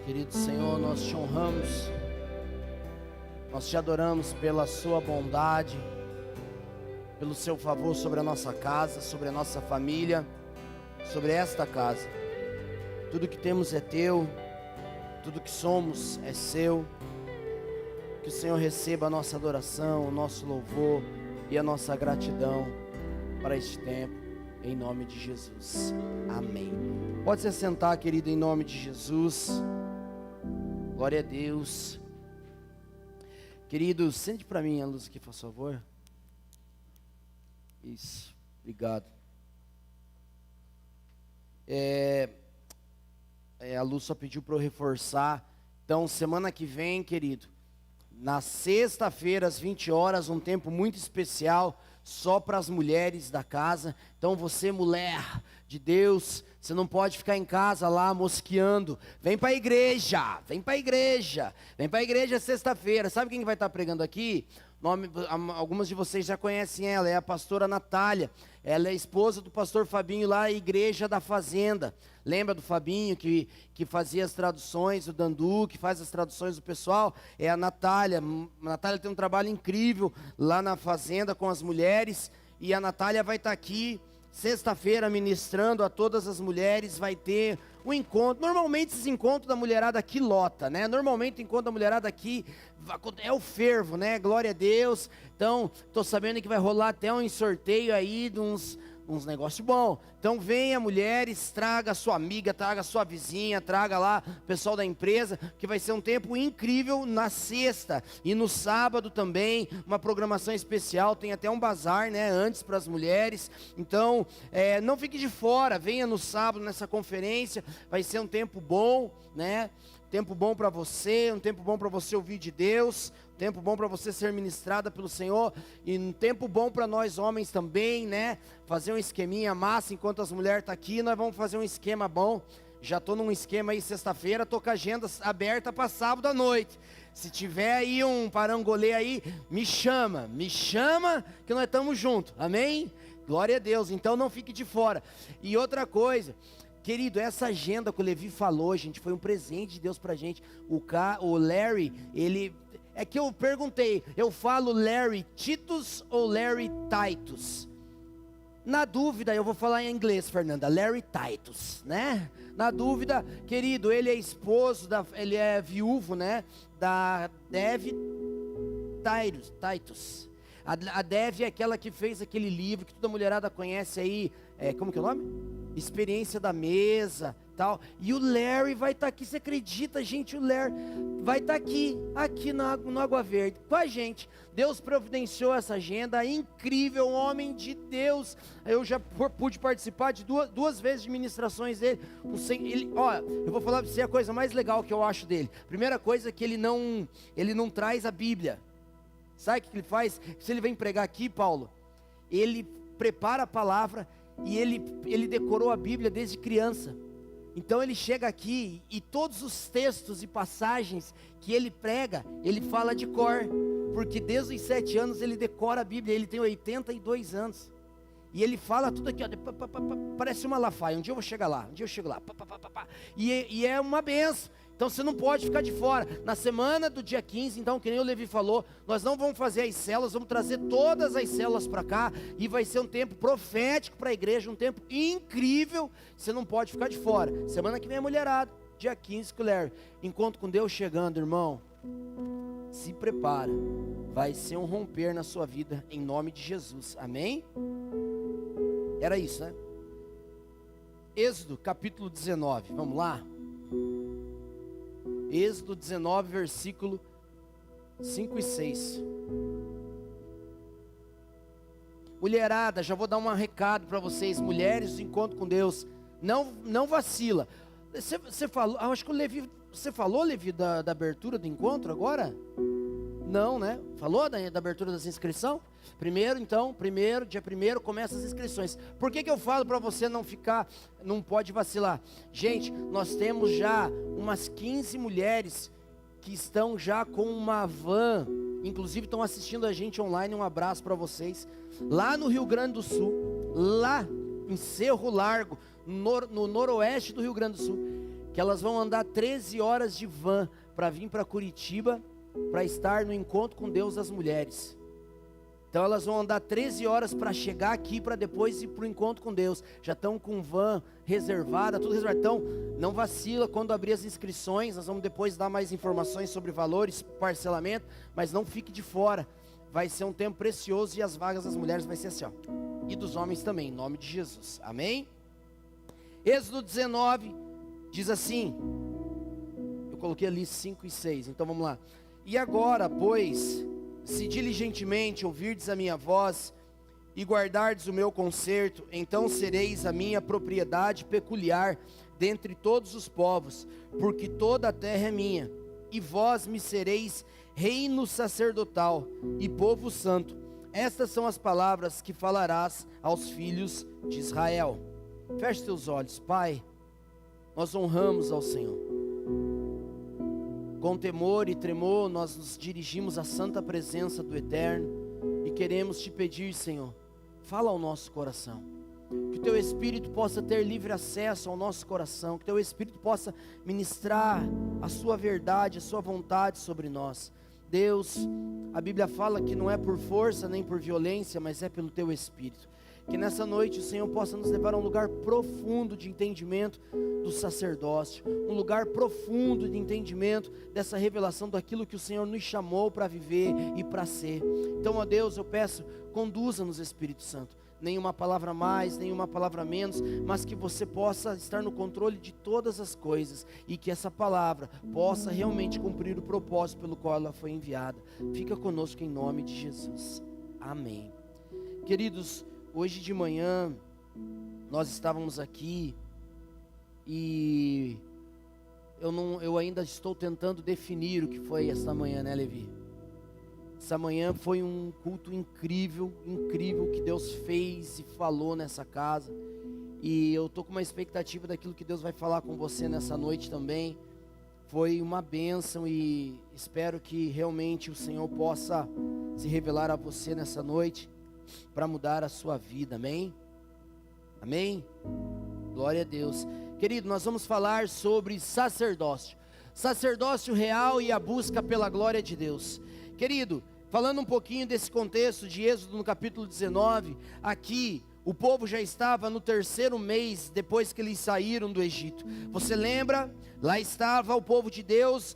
Querido Senhor, nós te honramos, nós te adoramos pela sua bondade, pelo seu favor sobre a nossa casa, sobre a nossa família, sobre esta casa. Tudo que temos é teu, tudo que somos é seu. Que o Senhor receba a nossa adoração, o nosso louvor e a nossa gratidão para este tempo, em nome de Jesus. Amém. Pode se sentar, querido, em nome de Jesus. Glória a Deus. Querido, sente para mim a luz aqui, por favor. Isso, obrigado. A Lu só pediu para eu reforçar. Então, semana que vem, querido, na sexta-feira, às 20 horas, um tempo muito especial, só para as mulheres da casa. Então, você, mulher de Deus, você não pode ficar em casa lá mosqueando. Vem para a igreja, vem para a igreja. Vem para a igreja sexta-feira. Sabe quem vai estar pregando aqui? Algumas de vocês já conhecem ela, é a pastora Natália. Ela é esposa do pastor Fabinho lá na Igreja da Fazenda. Lembra do Fabinho que fazia as traduções, o Dandu, que faz as traduções do pessoal? É a Natália. A Natália tem um trabalho incrível lá na Fazenda com as mulheres. E a Natália vai estar aqui sexta-feira ministrando a todas as mulheres. Vai ter um encontro. Normalmente esses encontros da mulherada aqui lota, né? Normalmente o encontro da mulherada aqui é o fervo, né? Glória a Deus. Então, estou sabendo que vai rolar até um sorteio aí de uns negócios bons. Então venha, mulheres, traga a sua amiga, traga a sua vizinha, traga lá o pessoal da empresa, que vai ser um tempo incrível na sexta e no sábado também, uma programação especial, tem até um bazar, né, antes para as mulheres. Então, não fique de fora, venha no sábado nessa conferência, vai ser um tempo bom, né? Tempo bom para você, um tempo bom para você ouvir de Deus, um tempo bom para você ser ministrada pelo Senhor, e um tempo bom para nós homens também, né? Fazer um esqueminha massa, enquanto as mulheres estão aqui, nós vamos fazer um esquema bom. Já estou num esquema aí sexta-feira, estou com a agenda aberta para sábado à noite. Se tiver aí um parangolê aí, me chama que nós estamos juntos, amém? Glória a Deus, então não fique de fora. E outra coisa, querido, essa agenda que o Levi falou, gente, foi um presente de Deus pra gente. O Larry, é que eu perguntei, eu falo Larry Titus ou Larry Titus? Na dúvida, eu vou falar em inglês, Fernanda, Larry Titus, né? Na dúvida, querido, ele é esposo, ele é viúvo, né? Da Dev Titus. A Dev é aquela que fez aquele livro que toda mulherada conhece aí, como que é o nome? Experiência da mesa, tal. E o Larry vai estar aqui, você acredita, gente? O Larry vai estar aqui no Água Verde, com a gente. Deus providenciou essa agenda incrível, homem de Deus. Eu já pude participar de duas vezes de ministrações dele. Eu vou falar para você a coisa mais legal que eu acho dele. Primeira coisa é que ele não traz a Bíblia. Sabe o que ele faz? Se ele vem pregar aqui, Paulo, ele prepara a palavra e ele decorou a Bíblia desde criança. Então ele chega aqui e todos os textos e passagens que ele prega, ele fala de cor, porque desde os 7 anos ele decora a Bíblia. Ele tem 82 anos e ele fala tudo aqui, ó, parece uma Malafaia. Um dia eu vou chegar lá, e é uma benção. Então você não pode ficar de fora. Na semana do dia 15, então, que nem o Levi falou, nós não vamos fazer as células, vamos trazer todas as células para cá, e vai ser um tempo profético para a igreja, um tempo incrível. Você não pode ficar de fora. Semana que vem é mulherada, dia 15, com o Larry. Encontro com Deus chegando, irmão. Se prepara, vai ser um romper na sua vida, em nome de Jesus, amém? Era isso, né? Êxodo capítulo 19, vamos lá? Êxodo 19, versículo 5 e 6. Mulherada, já vou dar um recado para vocês, mulheres do encontro com Deus, não vacila. Você falou, acho que o Levi, você falou, Levi, da abertura do encontro agora? Não, né? Falou da abertura das inscrições? Primeiro, dia 1º começa as inscrições. Por que eu falo para você não pode vacilar? Gente, nós temos já umas 15 mulheres que estão já com uma van, inclusive estão assistindo a gente online. Um abraço para vocês. Lá no Rio Grande do Sul, lá em Cerro Largo, no noroeste do Rio Grande do Sul. que elas vão andar 13 horas de van para vir para Curitiba, para estar no encontro com Deus das mulheres. Então elas vão andar 13 horas para chegar aqui, para depois ir para o encontro com Deus. Já estão com van reservada, tudo reservado. Então não vacila, quando abrir as inscrições, nós vamos depois dar mais informações sobre valores, parcelamento, mas não fique de fora. Vai ser um tempo precioso e as vagas das mulheres vai ser assim, ó. E dos homens também, em nome de Jesus, amém? Êxodo 19, diz assim, eu coloquei ali 5 e 6, então vamos lá. E agora, pois, se diligentemente ouvirdes a minha voz e guardardes o meu concerto, então sereis a minha propriedade peculiar dentre todos os povos, porque toda a terra é minha, e vós me sereis reino sacerdotal e povo santo. Estas são as palavras que falarás aos filhos de Israel. Feche teus olhos, Pai, nós honramos ao Senhor. Com temor e tremor, nós nos dirigimos à santa presença do Eterno e queremos te pedir, Senhor, fala ao nosso coração. Que o teu Espírito possa ter livre acesso ao nosso coração, que o teu Espírito possa ministrar a sua verdade, a sua vontade sobre nós. Deus, a Bíblia fala que não é por força nem por violência, mas é pelo teu Espírito. Que nessa noite o Senhor possa nos levar a um lugar profundo de entendimento do sacerdócio, um lugar profundo de entendimento dessa revelação daquilo que o Senhor nos chamou para viver e para ser. Então, ó Deus, eu peço, conduza-nos, Espírito Santo. Nenhuma palavra mais, nenhuma palavra menos, mas que você possa estar no controle de todas as coisas e que essa palavra possa realmente cumprir o propósito pelo qual ela foi enviada. Fica conosco em nome de Jesus. Amém. Queridos, hoje de manhã nós estávamos aqui e eu ainda estou tentando definir o que foi esta manhã, né, Levi? Essa manhã foi um culto incrível, incrível que Deus fez e falou nessa casa. E eu estou com uma expectativa daquilo que Deus vai falar com você nessa noite também. Foi uma bênção e espero que realmente o Senhor possa se revelar a você nessa noite para mudar a sua vida, amém? Amém? Glória a Deus. Querido, nós vamos falar sobre sacerdócio. Sacerdócio real e a busca pela glória de Deus. Querido, falando um pouquinho desse contexto de Êxodo no capítulo 19, aqui o povo já estava no 3º mês depois que eles saíram do Egito. Você lembra? Lá estava o povo de Deus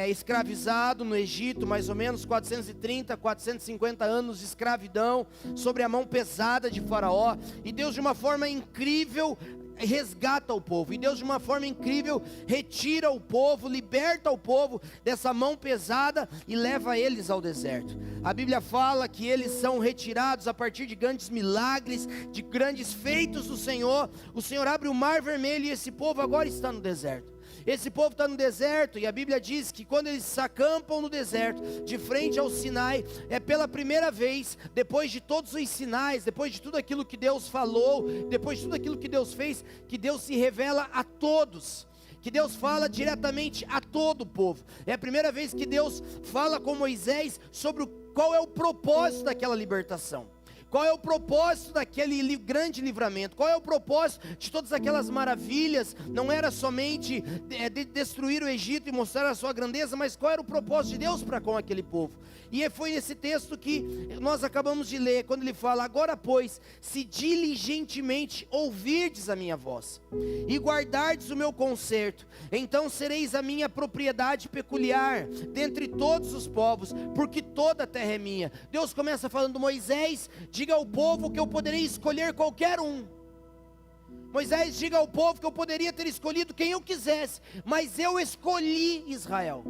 escravizado no Egito, mais ou menos 430, 450 anos de escravidão, sobre a mão pesada de Faraó, e Deus de uma forma incrível resgata o povo, e Deus de uma forma incrível retira o povo, liberta o povo dessa mão pesada e leva eles ao deserto. A Bíblia fala que eles são retirados a partir de grandes milagres, de grandes feitos do Senhor. O Senhor abre o mar vermelho e esse povo agora está no deserto. Esse povo está no deserto e a Bíblia diz que quando eles se acampam no deserto, de frente ao Sinai, é pela primeira vez, depois de todos os sinais, depois de tudo aquilo que Deus falou, depois de tudo aquilo que Deus fez, que Deus se revela a todos, que Deus fala diretamente a todo o povo. É a primeira vez que Deus fala com Moisés sobre qual é o propósito daquela libertação. Qual é o propósito daquele grande livramento? Qual é o propósito de todas aquelas maravilhas? Não era somente de destruir o Egito e mostrar a sua grandeza, mas qual era o propósito de Deus para com aquele povo? E foi esse texto que nós acabamos de ler, quando ele fala: agora pois, se diligentemente ouvirdes a minha voz, e guardardes o meu concerto, então sereis a minha propriedade peculiar, dentre todos os povos, porque toda a terra é minha. Deus começa falando: Moisés, diga ao povo que eu poderei escolher qualquer um. Moisés, diga ao povo que eu poderia ter escolhido quem eu quisesse, mas eu escolhi Israel.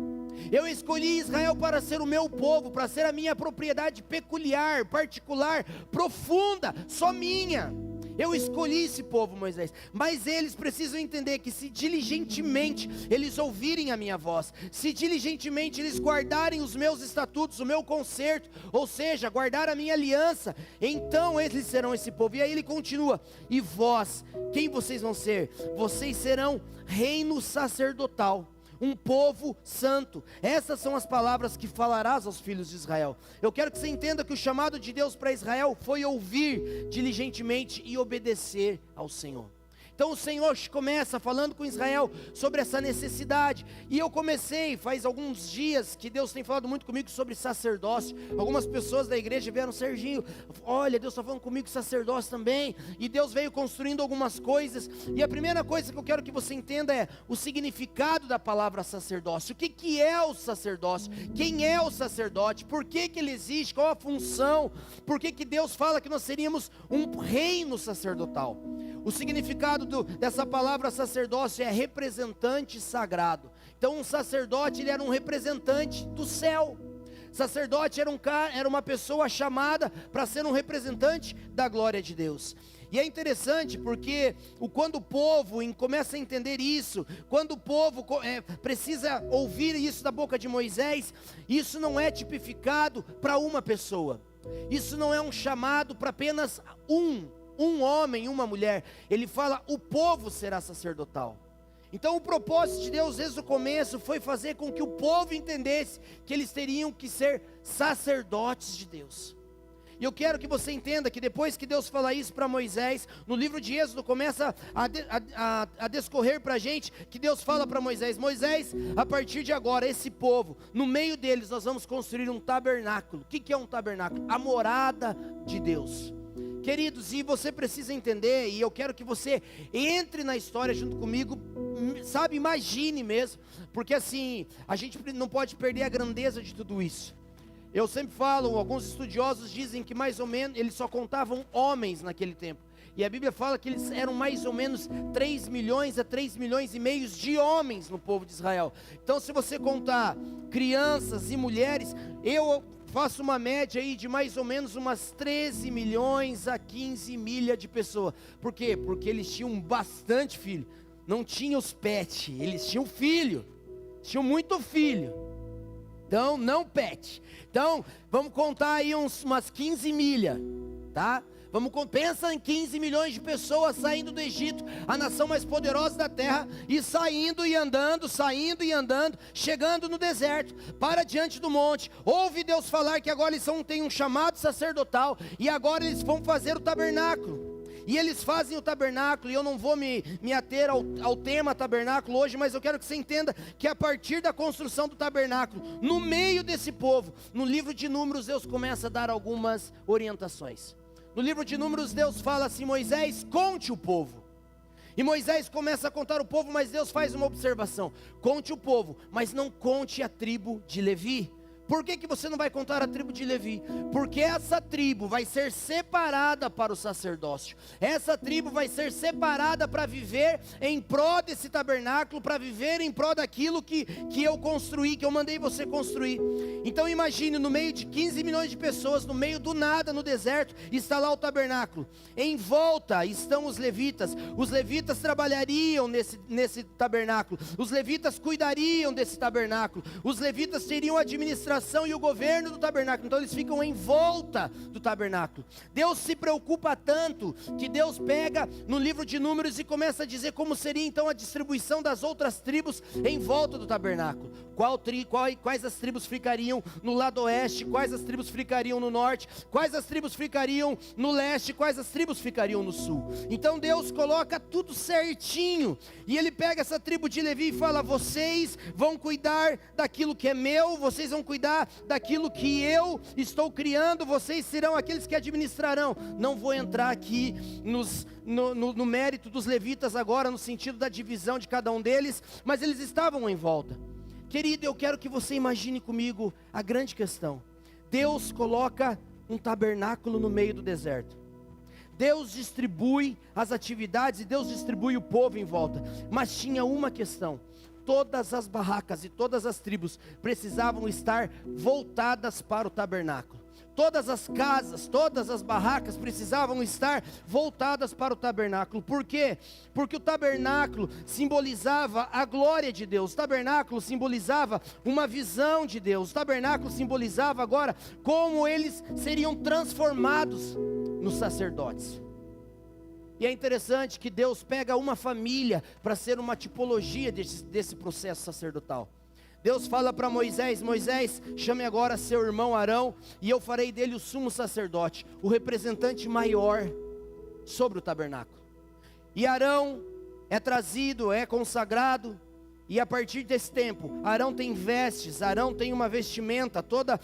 Eu escolhi Israel para ser o meu povo, para ser a minha propriedade peculiar, particular, profunda, só minha. Eu escolhi esse povo, Moisés, mas eles precisam entender que se diligentemente eles ouvirem a minha voz, se diligentemente eles guardarem os meus estatutos, o meu concerto, ou seja, guardar a minha aliança, então eles serão esse povo. E aí ele continua: e vós, quem vocês vão ser? Vocês serão reino sacerdotal, um povo santo. Essas são as palavras que falarás aos filhos de Israel. Eu quero que você entenda que o chamado de Deus para Israel foi ouvir diligentemente e obedecer ao Senhor. Então o Senhor começa falando com Israel sobre essa necessidade. E eu comecei, faz alguns dias, que Deus tem falado muito comigo sobre sacerdócio. Algumas pessoas da igreja vieram: Serginho, olha, Deus está falando comigo sacerdócio também. E Deus veio construindo algumas coisas. E a primeira coisa que eu quero que você entenda é o significado da palavra sacerdócio. O que é o sacerdócio? Quem é o sacerdote? Por que ele existe? Qual a função? Por que Deus fala que nós seríamos um reino sacerdotal? O significado dessa palavra sacerdócio é representante sagrado. Então um sacerdote, ele era um representante do céu. Sacerdote era uma pessoa chamada para ser um representante da glória de Deus. E é interessante porque quando o povo começa a entender isso, quando o povo precisa ouvir isso da boca de Moisés, isso não é tipificado para uma pessoa. Isso não é um chamado para apenas um homem, uma mulher. Ele fala: o povo será sacerdotal. Então o propósito de Deus desde o começo foi fazer com que o povo entendesse que eles teriam que ser sacerdotes de Deus. E eu quero que você entenda que depois que Deus fala isso para Moisés, no livro de Êxodo começa a discorrer para a gente, que Deus fala para Moisés: Moisés, a partir de agora, esse povo, no meio deles nós vamos construir um tabernáculo. O que é um tabernáculo? A morada de Deus. Queridos, e você precisa entender, e eu quero que você entre na história junto comigo, sabe, imagine mesmo, porque assim, a gente não pode perder a grandeza de tudo isso. Eu sempre falo, alguns estudiosos dizem que mais ou menos, eles só contavam homens naquele tempo, e a Bíblia fala que eles eram mais ou menos 3 milhões a 3 milhões e meio de homens no povo de Israel. Então se você contar crianças e mulheres, eu faço uma média aí de mais ou menos umas 13 milhões a 15 milhas de pessoas. Por quê? Porque eles tinham bastante filho. Não tinham os pet, eles tinham filho. Tinham muito filho. Então, não pet. Então, vamos contar aí umas 15 milhas, tá? Pensa em 15 milhões de pessoas saindo do Egito, a nação mais poderosa da terra, e saindo e andando, chegando no deserto, para diante do monte. Ouve Deus falar que agora eles têm um chamado sacerdotal, e agora eles vão fazer o tabernáculo. E eles fazem o tabernáculo, e eu não vou me ater ao tema tabernáculo hoje, mas eu quero que você entenda que a partir da construção do tabernáculo, no meio desse povo, no livro de Números, Deus começa a dar algumas orientações. No livro de Números, Deus fala assim: Moisés, conte o povo. E Moisés começa a contar o povo, mas Deus faz uma observação: conte o povo, mas não conte a tribo de Levi. Por que você não vai contar a tribo de Levi? Porque essa tribo vai ser separada para o sacerdócio. Essa tribo vai ser separada para viver em prol desse tabernáculo, para viver em prol daquilo que eu construí, que eu mandei você construir. Então imagine, no meio de 15 milhões de pessoas, no meio do nada, no deserto, está lá o tabernáculo. Em volta estão os levitas. Os levitas trabalhariam nesse tabernáculo. Os levitas cuidariam desse tabernáculo. Os levitas teriam administração e o governo do tabernáculo. Então eles ficam em volta do tabernáculo. Deus se preocupa tanto que Deus pega no livro de Números e começa a dizer como seria então a distribuição das outras tribos em volta do tabernáculo. Quais as tribos ficariam no lado oeste, quais as tribos ficariam no norte, quais as tribos ficariam no leste, quais as tribos ficariam no sul. Então Deus coloca tudo certinho, e Ele pega essa tribo de Levi e fala: vocês vão cuidar daquilo que é meu, vocês vão cuidar daquilo que eu estou criando, vocês serão aqueles que administrarão. Não vou entrar aqui no mérito dos levitas agora, no sentido da divisão de cada um deles, mas eles estavam em volta. Querido, eu quero que você imagine comigo a grande questão. Deus coloca um tabernáculo no meio do deserto. Deus distribui as atividades e Deus distribui o povo em volta. Mas tinha uma questão: todas as barracas e todas as tribos precisavam estar voltadas para o tabernáculo. Todas as casas, todas as barracas precisavam estar voltadas para o tabernáculo. Por quê? Porque o tabernáculo simbolizava a glória de Deus. O tabernáculo simbolizava uma visão de Deus. O tabernáculo simbolizava agora como eles seriam transformados nos sacerdotes. E é interessante que Deus pega uma família para ser uma tipologia desse processo sacerdotal. Deus fala para Moisés: Moisés, chame agora seu irmão Arão, e eu farei dele o sumo sacerdote, o representante maior sobre o tabernáculo. E Arão é trazido, é consagrado, e a partir desse tempo, Arão tem vestes, Arão tem uma vestimenta, toda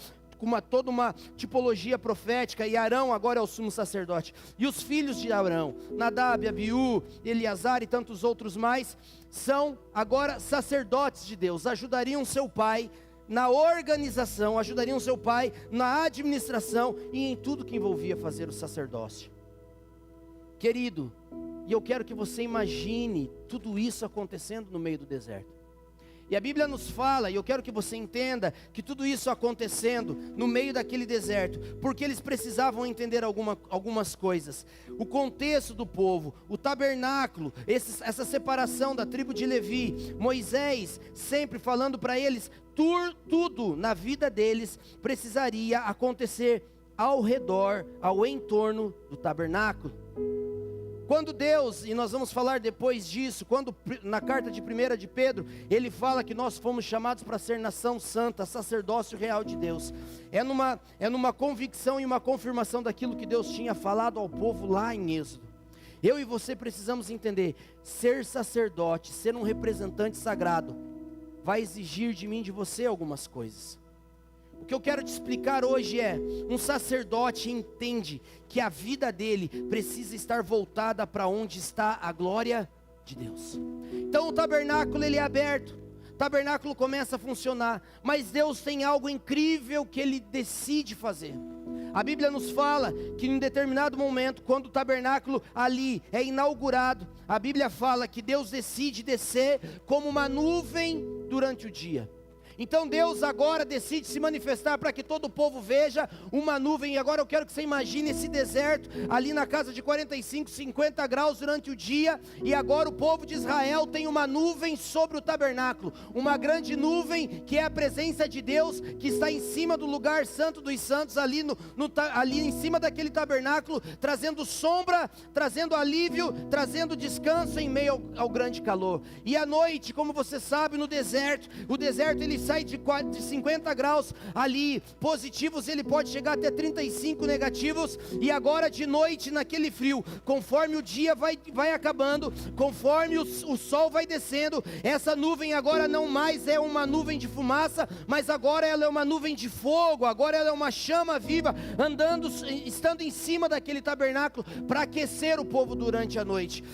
uma tipologia profética, e Arão agora é o sumo sacerdote. E os filhos de Arão, Nadab, Abiú, Eleazar e tantos outros mais, são agora sacerdotes de Deus, ajudariam seu pai na organização, ajudariam seu pai na administração e em tudo que envolvia fazer o sacerdócio. Querido, e eu quero que você imagine tudo isso acontecendo no meio do deserto. E a Bíblia nos fala, e eu quero que você entenda, que tudo isso acontecendo no meio daquele deserto, porque eles precisavam entender algumas coisas. O contexto do povo, o tabernáculo, essa separação da tribo de Levi, Moisés sempre falando para eles, tudo na vida deles precisaria acontecer ao redor, ao entorno do tabernáculo. Quando Deus, e nós vamos falar depois disso, quando na carta de 1 de Pedro, ele fala que nós fomos chamados para ser nação santa, sacerdócio real de Deus. É numa convicção e uma confirmação daquilo que Deus tinha falado ao povo lá em Êxodo. Eu e você precisamos entender, ser sacerdote, ser um representante sagrado, vai exigir de mim e de você algumas coisas. O que eu quero te explicar hoje é, um sacerdote entende que a vida dele precisa estar voltada para onde está a glória de Deus. Então o tabernáculo ele é aberto, o tabernáculo começa a funcionar, mas Deus tem algo incrível que ele decide fazer. A Bíblia nos fala que em determinado momento, quando o tabernáculo ali é inaugurado, a Bíblia fala que Deus decide descer como uma nuvem durante o dia. Então Deus agora decide se manifestar para que todo o povo veja uma nuvem. E agora eu quero que você imagine esse deserto ali na casa de 45, 50 graus durante o dia. E agora o povo de Israel tem uma nuvem sobre o tabernáculo, uma grande nuvem que é a presença de Deus, que está em cima do lugar santo dos santos, ali em cima daquele tabernáculo, trazendo sombra, trazendo alívio, trazendo descanso em meio ao grande calor. E à noite, como você sabe, no deserto, o deserto ele sai de 50 graus ali positivos, ele pode chegar até 35 negativos. E agora de noite, naquele frio, conforme o dia vai acabando, conforme o sol vai descendo, essa nuvem agora não mais é uma nuvem de fumaça, mas agora ela é uma nuvem de fogo, agora ela é uma chama viva, estando em cima daquele tabernáculo, para aquecer o povo durante a noite,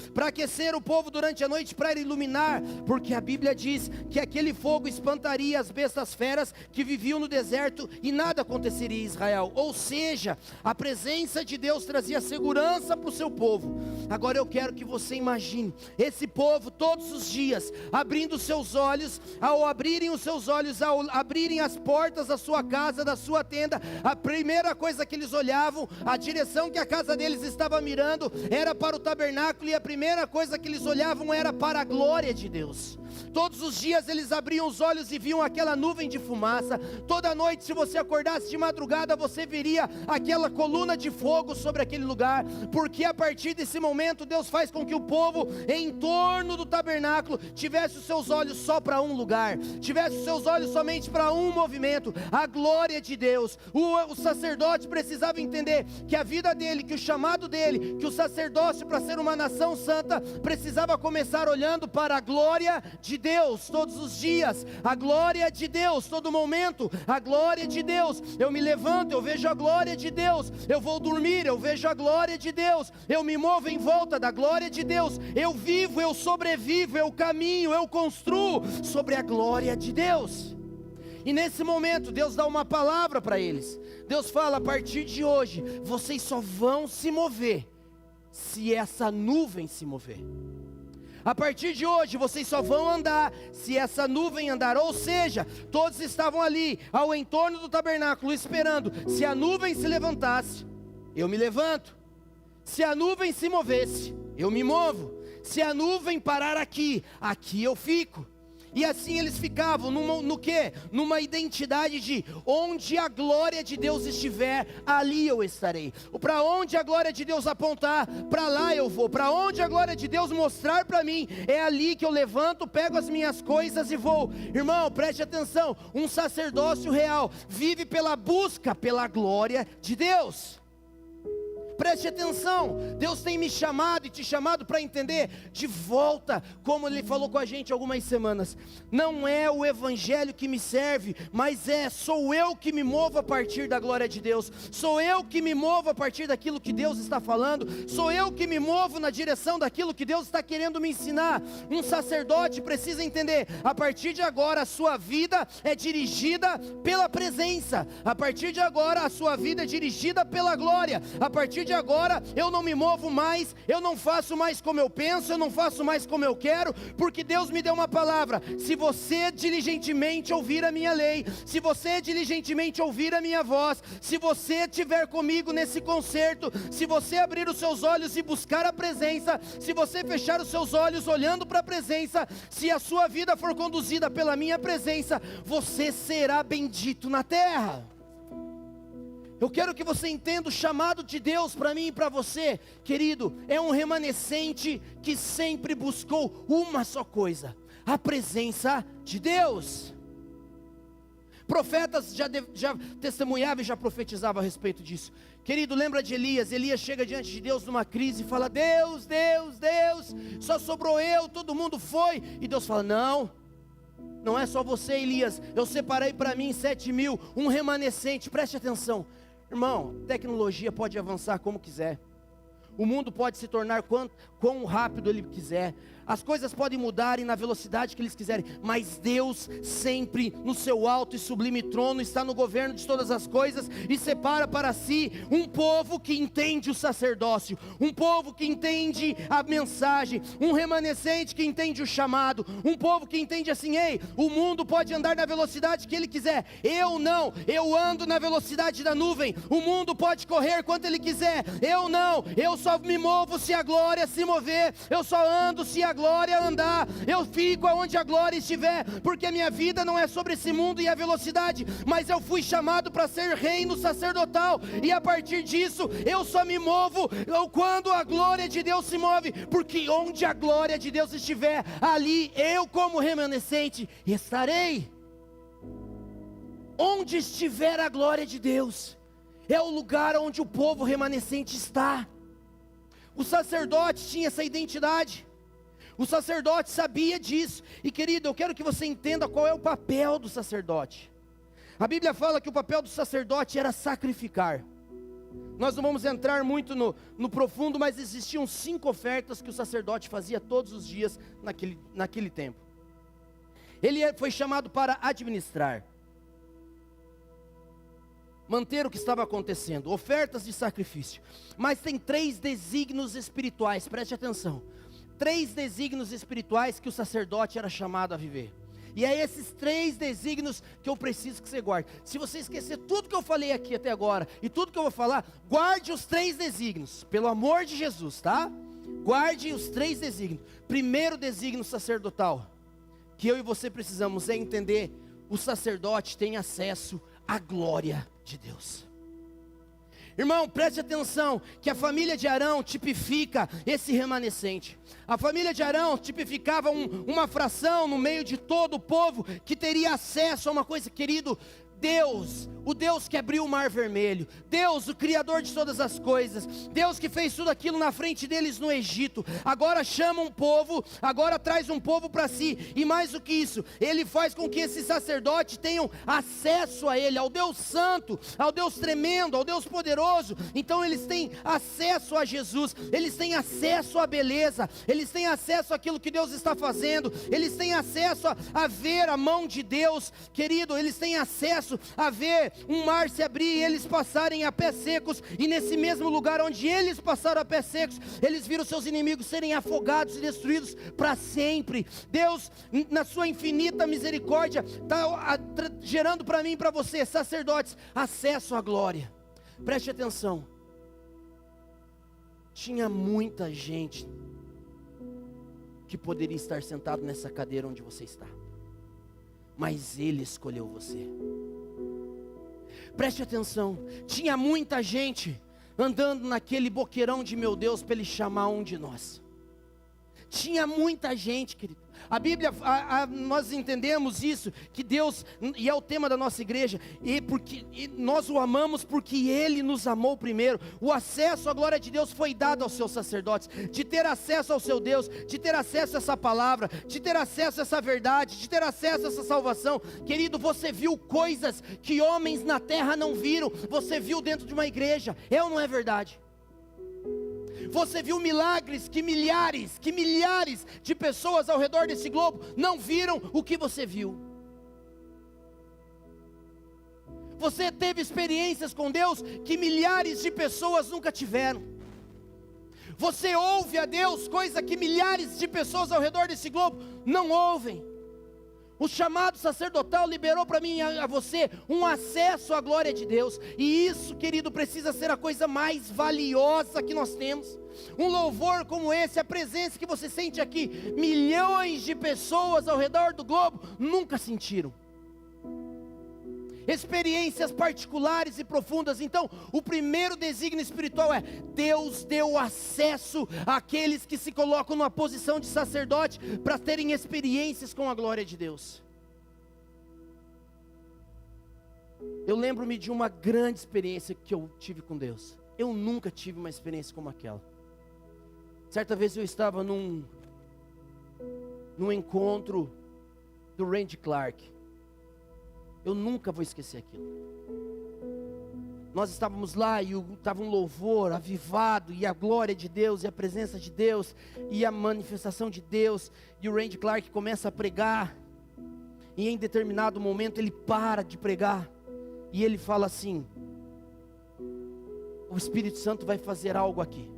para iluminar, porque a Bíblia diz que aquele fogo espantaria as bestas feras que viviam no deserto e nada aconteceria em Israel. Ou seja, a presença de Deus trazia segurança para o seu povo. Agora eu quero que você imagine esse povo todos os dias abrindo seus olhos, ao abrirem os seus olhos, ao abrirem as portas da sua casa, da sua tenda, a primeira coisa que eles olhavam, a direção que a casa deles estava mirando era para o tabernáculo, e a primeira coisa que eles olhavam era para a glória de Deus. Todos os dias eles abriam os olhos e viam aquela nuvem de fumaça. Toda noite, se você acordasse de madrugada, você veria aquela coluna de fogo sobre aquele lugar, porque a partir desse momento Deus faz com que o povo em torno do tabernáculo tivesse os seus olhos só para um lugar, tivesse os seus olhos somente para um movimento, a glória de Deus. O sacerdote precisava entender que a vida dele, que o chamado dele, que o sacerdócio para ser uma nação santa precisava começar olhando para a glória de Deus todos os dias, a glória de Deus todo momento, a glória de Deus. Eu me levanto, eu vejo a glória de Deus, eu vou dormir, eu vejo a glória de Deus, eu me movo em volta da glória de Deus, eu vivo, eu sobrevivo, eu caminho, eu construo sobre a glória de Deus. E nesse momento Deus dá uma palavra para eles. Deus fala: a partir de hoje vocês só vão se mover se essa nuvem se mover. A partir de hoje vocês só vão andar se essa nuvem andar. Ou seja, todos estavam ali ao entorno do tabernáculo esperando. Se a nuvem se levantasse, eu me levanto. Se a nuvem se movesse, eu me movo. Se a nuvem parar aqui eu fico. E assim eles ficavam no quê? Numa identidade de onde a glória de Deus estiver, ali eu estarei. Para onde a glória de Deus apontar, para lá eu vou. Para onde a glória de Deus mostrar para mim, é ali que eu levanto, pego as minhas coisas e vou. Irmão, preste atenção, um sacerdócio real vive pela busca pela glória de Deus. Preste atenção, Deus tem me chamado e te chamado para entender de volta, como Ele falou com a gente algumas semanas. Não é o evangelho que me serve, mas sou eu que me movo a partir da glória de Deus, sou eu que me movo a partir daquilo que Deus está falando, sou eu que me movo na direção daquilo que Deus está querendo me ensinar. Um sacerdote precisa entender, a partir de agora a sua vida é dirigida pela presença, a partir de agora a sua vida é dirigida pela glória, a partir de agora eu não me movo mais, eu não faço mais como eu penso, eu não faço mais como eu quero, porque Deus me deu uma palavra: se você diligentemente ouvir a minha lei, se você diligentemente ouvir a minha voz, se você estiver comigo nesse concerto, se você abrir os seus olhos e buscar a presença, se você fechar os seus olhos olhando para a presença, se a sua vida for conduzida pela minha presença, você será bendito na terra. Eu quero que você entenda o chamado de Deus para mim e para você, querido, é um remanescente que sempre buscou uma só coisa: a presença de Deus. Profetas já testemunhavam e já profetizavam a respeito disso. Querido, lembra de Elias? Elias chega diante de Deus numa crise e fala: Deus, Deus, Deus, só sobrou eu, todo mundo foi. E Deus fala: não é só você, Elias, eu separei para mim 7.000, um remanescente. Preste atenção, irmão, tecnologia pode avançar como quiser, o mundo pode se tornar quão rápido ele quiser, as coisas podem mudar na velocidade que eles quiserem, mas Deus sempre no seu alto e sublime trono está no governo de todas as coisas e separa para si um povo que entende o sacerdócio, um povo que entende a mensagem, um remanescente que entende o chamado, um povo que entende assim: ei, o mundo pode andar na velocidade que ele quiser, eu não, eu ando na velocidade da nuvem. O mundo pode correr quanto ele quiser, eu não, eu só me movo se a glória se mover, eu só ando se a glória andar, eu fico aonde a glória estiver, porque a minha vida não é sobre esse mundo e a velocidade, mas eu fui chamado para ser reino sacerdotal, e a partir disso, eu só me movo quando a glória de Deus se move, porque onde a glória de Deus estiver, ali eu como remanescente estarei. Onde estiver a glória de Deus, é o lugar onde o povo remanescente está. O sacerdote tinha essa identidade, o sacerdote sabia disso. E querido, eu quero que você entenda qual é o papel do sacerdote. A Bíblia fala que o papel do sacerdote era sacrificar. Nós não vamos entrar muito no profundo, mas existiam 5 ofertas que o sacerdote fazia todos os dias naquele tempo. Ele foi chamado para administrar, manter o que estava acontecendo, ofertas de sacrifício. Mas tem 3 desígnios espirituais, preste atenção, 3 desígnios espirituais que o sacerdote era chamado a viver. E é esses 3 desígnios que eu preciso que você guarde. Se você esquecer tudo que eu falei aqui até agora, e tudo que eu vou falar, guarde os 3 desígnios, pelo amor de Jesus, tá? Guarde os 3 desígnios. Primeiro desígnio sacerdotal, que eu e você precisamos, é entender: o sacerdote tem acesso à glória de Deus. Irmão, preste atenção, que a família de Arão tipifica esse remanescente. A família de Arão tipificava uma fração no meio de todo o povo, que teria acesso a uma coisa, querido: Deus, o Deus que abriu o mar vermelho, Deus, o Criador de todas as coisas, Deus que fez tudo aquilo na frente deles no Egito, agora chama um povo, agora traz um povo para si, e mais do que isso, Ele faz com que esses sacerdotes tenham acesso a Ele, ao Deus Santo, ao Deus tremendo, ao Deus poderoso. Então eles têm acesso a Jesus, eles têm acesso à beleza, eles têm acesso àquilo que Deus está fazendo, eles têm acesso a ver a mão de Deus, querido, eles têm acesso a ver um mar se abrir e eles passarem a pés secos, e nesse mesmo lugar onde eles passaram a pés secos, eles viram seus inimigos serem afogados e destruídos para sempre. Deus, na sua infinita misericórdia, está gerando para mim e para você, sacerdotes, acesso à glória. Preste atenção, tinha muita gente que poderia estar sentado nessa cadeira onde você está, mas Ele escolheu você. Preste atenção, tinha muita gente andando naquele boqueirão de meu Deus para Ele chamar um de nós. Tinha muita gente, querido. A Bíblia, nós entendemos isso, que Deus, e é o tema da nossa igreja, e nós o amamos porque Ele nos amou primeiro. O acesso à glória de Deus foi dado aos seus sacerdotes, de ter acesso ao seu Deus, de ter acesso a essa palavra, de ter acesso a essa verdade, de ter acesso a essa salvação. Querido, você viu coisas que homens na terra não viram, você viu dentro de uma igreja, é ou não é verdade? Você viu milagres que milhares de pessoas ao redor desse globo não viram o que você viu. Você teve experiências com Deus que milhares de pessoas nunca tiveram. Você ouve a Deus, coisa que milhares de pessoas ao redor desse globo não ouvem. O chamado sacerdotal liberou para mim e a você um acesso à glória de Deus. E isso, querido, precisa ser a coisa mais valiosa que nós temos. Um louvor como esse, a presença que você sente aqui, milhões de pessoas ao redor do globo nunca sentiram. Experiências particulares e profundas. Então, o primeiro desígnio espiritual é: Deus deu acesso àqueles que se colocam numa posição de sacerdote para terem experiências com a glória de Deus. Eu lembro-me de uma grande experiência que eu tive com Deus. Eu nunca tive uma experiência como aquela. Certa vez eu estava num encontro do Randy Clark. Eu nunca vou esquecer aquilo. Nós estávamos lá e estava um louvor avivado, e a glória de Deus, e a presença de Deus, e a manifestação de Deus. E o Randy Clark começa a pregar, e em determinado momento ele para de pregar, e ele fala assim: o Espírito Santo vai fazer algo aqui.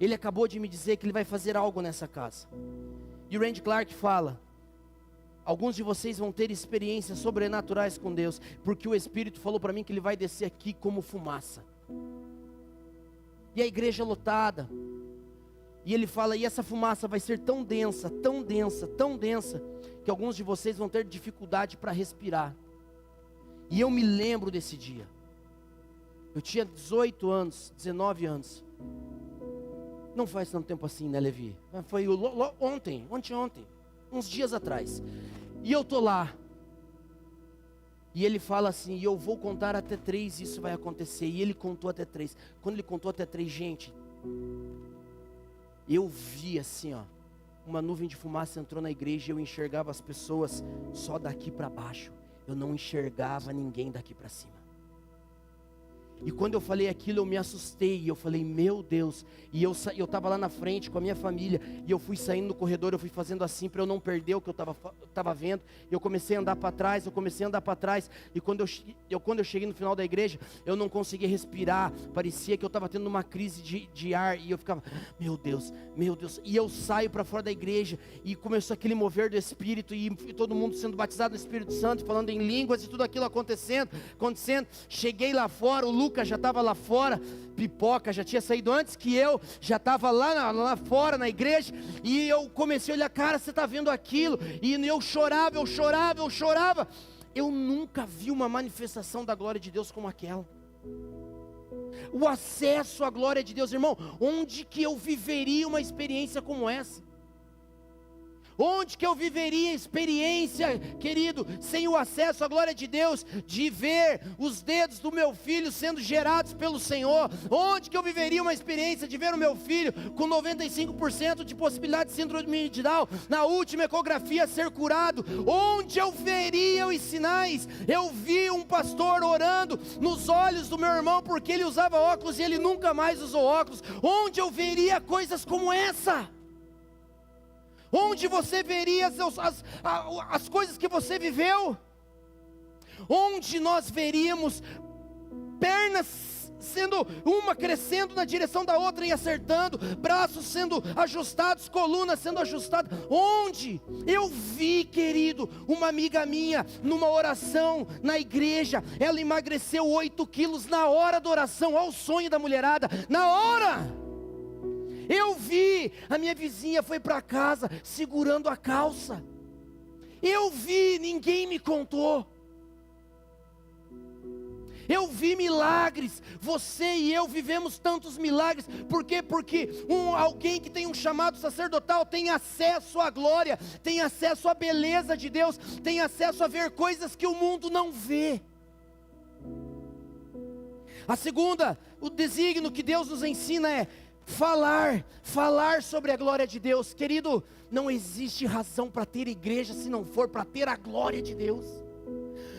Ele acabou de me dizer que ele vai fazer algo nessa casa. E o Randy Clark fala: alguns de vocês vão ter experiências sobrenaturais com Deus, porque o Espírito falou para mim que Ele vai descer aqui como fumaça. E a igreja lotada. E ele fala: e essa fumaça vai ser tão densa, tão densa, tão densa, que alguns de vocês vão ter dificuldade para respirar. E eu me lembro desse dia. Eu tinha 18 anos, 19 anos. Não faz tanto tempo assim, né, Levi? Foi ontem, uns dias atrás. E eu tô lá. E ele fala assim: e eu vou contar até 3 e isso vai acontecer. E ele contou até 3. Quando ele contou até 3, gente, eu vi assim, ó, uma nuvem de fumaça entrou na igreja e eu enxergava as pessoas só daqui para baixo. Eu não enxergava ninguém daqui para cima. E quando eu falei aquilo, eu me assustei, e eu falei: meu Deus. E eu estava lá na frente com a minha família, e eu fui saindo no corredor, eu fui fazendo assim para eu não perder o que eu estava vendo. Eu comecei a andar para trás, e quando eu cheguei no final da igreja, eu não conseguia respirar, parecia que eu estava tendo uma crise de ar, e eu ficava: meu Deus, e eu saio para fora da igreja, e começou aquele mover do Espírito, e todo mundo sendo batizado no Espírito Santo, falando em línguas, e tudo aquilo acontecendo. Cheguei lá fora, o Lucas já estava lá fora, Pipoca já tinha saído antes que eu, já estava lá fora na igreja, e eu comecei a olhar: cara, você está vendo aquilo? E eu chorava, eu nunca vi uma manifestação da glória de Deus como aquela. O acesso à glória de Deus, irmão, onde que eu viveria uma experiência como essa? Onde que eu viveria experiência, querido, sem o acesso à glória de Deus, de ver os dedos do meu filho sendo gerados pelo Senhor? Onde que eu viveria uma experiência de ver o meu filho com 95% de possibilidade de síndrome de Down, na última ecografia, ser curado? Onde eu veria os sinais? Eu vi um pastor orando nos olhos do meu irmão, porque ele usava óculos e ele nunca mais usou óculos. Onde eu veria coisas como essa? Onde você veria as coisas que você viveu? Onde nós veríamos pernas sendo uma crescendo na direção da outra e acertando, braços sendo ajustados, colunas sendo ajustadas? Onde? Eu vi, querido, uma amiga minha numa oração na igreja, ela emagreceu 8 quilos na hora da oração. Olha o sonho da mulherada, na hora. Eu vi, a minha vizinha foi para casa segurando a calça. Eu vi, ninguém me contou. Eu vi milagres, você e eu vivemos tantos milagres. Por quê? Porque alguém que tem um chamado sacerdotal tem acesso à glória, tem acesso à beleza de Deus, tem acesso a ver coisas que o mundo não vê. A segunda, o desígnio que Deus nos ensina é falar sobre a glória de Deus. Querido, não existe razão para ter igreja se não for para ter a glória de Deus.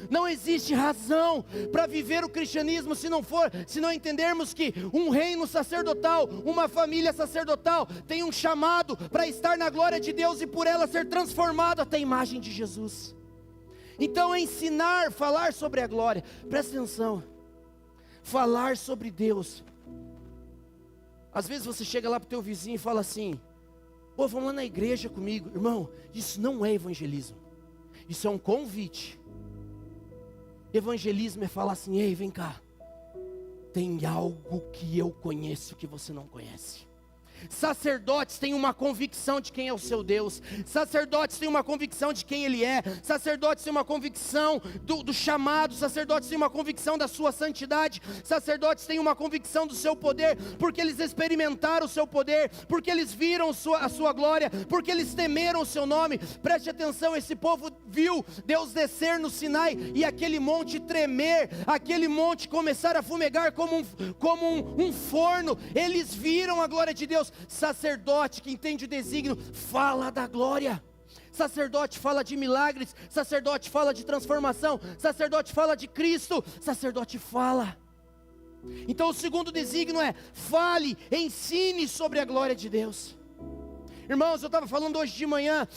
Não existe razão para viver o cristianismo se não entendermos que um reino sacerdotal, uma família sacerdotal tem um chamado para estar na glória de Deus e por ela ser transformado até a imagem de Jesus. Então falar sobre a glória, presta atenção, falar sobre Deus. Às vezes você chega lá para o teu vizinho e fala assim: pô, vamos lá na igreja comigo. Irmão, isso não é evangelismo, isso é um convite. Evangelismo é falar assim: ei, vem cá, tem algo que eu conheço que você não conhece. Sacerdotes têm uma convicção de quem é o seu Deus. Sacerdotes têm uma convicção de quem Ele é. Sacerdotes têm uma convicção do chamado. Sacerdotes têm uma convicção da sua santidade. Sacerdotes têm uma convicção do seu poder, porque eles experimentaram o seu poder, porque eles viram a sua glória, porque eles temeram o seu nome. Preste atenção, esse povo viu Deus descer no Sinai e aquele monte tremer, aquele monte começar a fumegar como um forno. Eles viram a glória de Deus. Sacerdote que entende o desígnio fala da glória. Sacerdote fala de milagres. Sacerdote fala de transformação. Sacerdote fala de Cristo. Sacerdote fala. Então o segundo desígnio é: fale, ensine sobre a glória de Deus. Irmãos, eu estava falando hoje de manhã,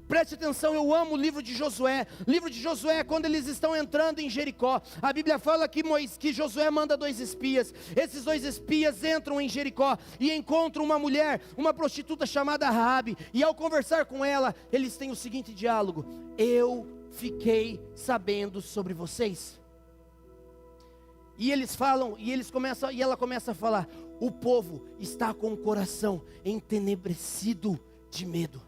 preste atenção, eu amo o livro de Josué. O livro de Josué é quando eles estão entrando em Jericó. A Bíblia fala que Josué manda 2 espias. Esses 2 espias entram em Jericó e encontram uma mulher, uma prostituta chamada Raabe. E ao conversar com ela, eles têm o seguinte diálogo: eu fiquei sabendo sobre vocês. E eles falam, e ela começa a falar: o povo está com o coração entenebrecido de medo.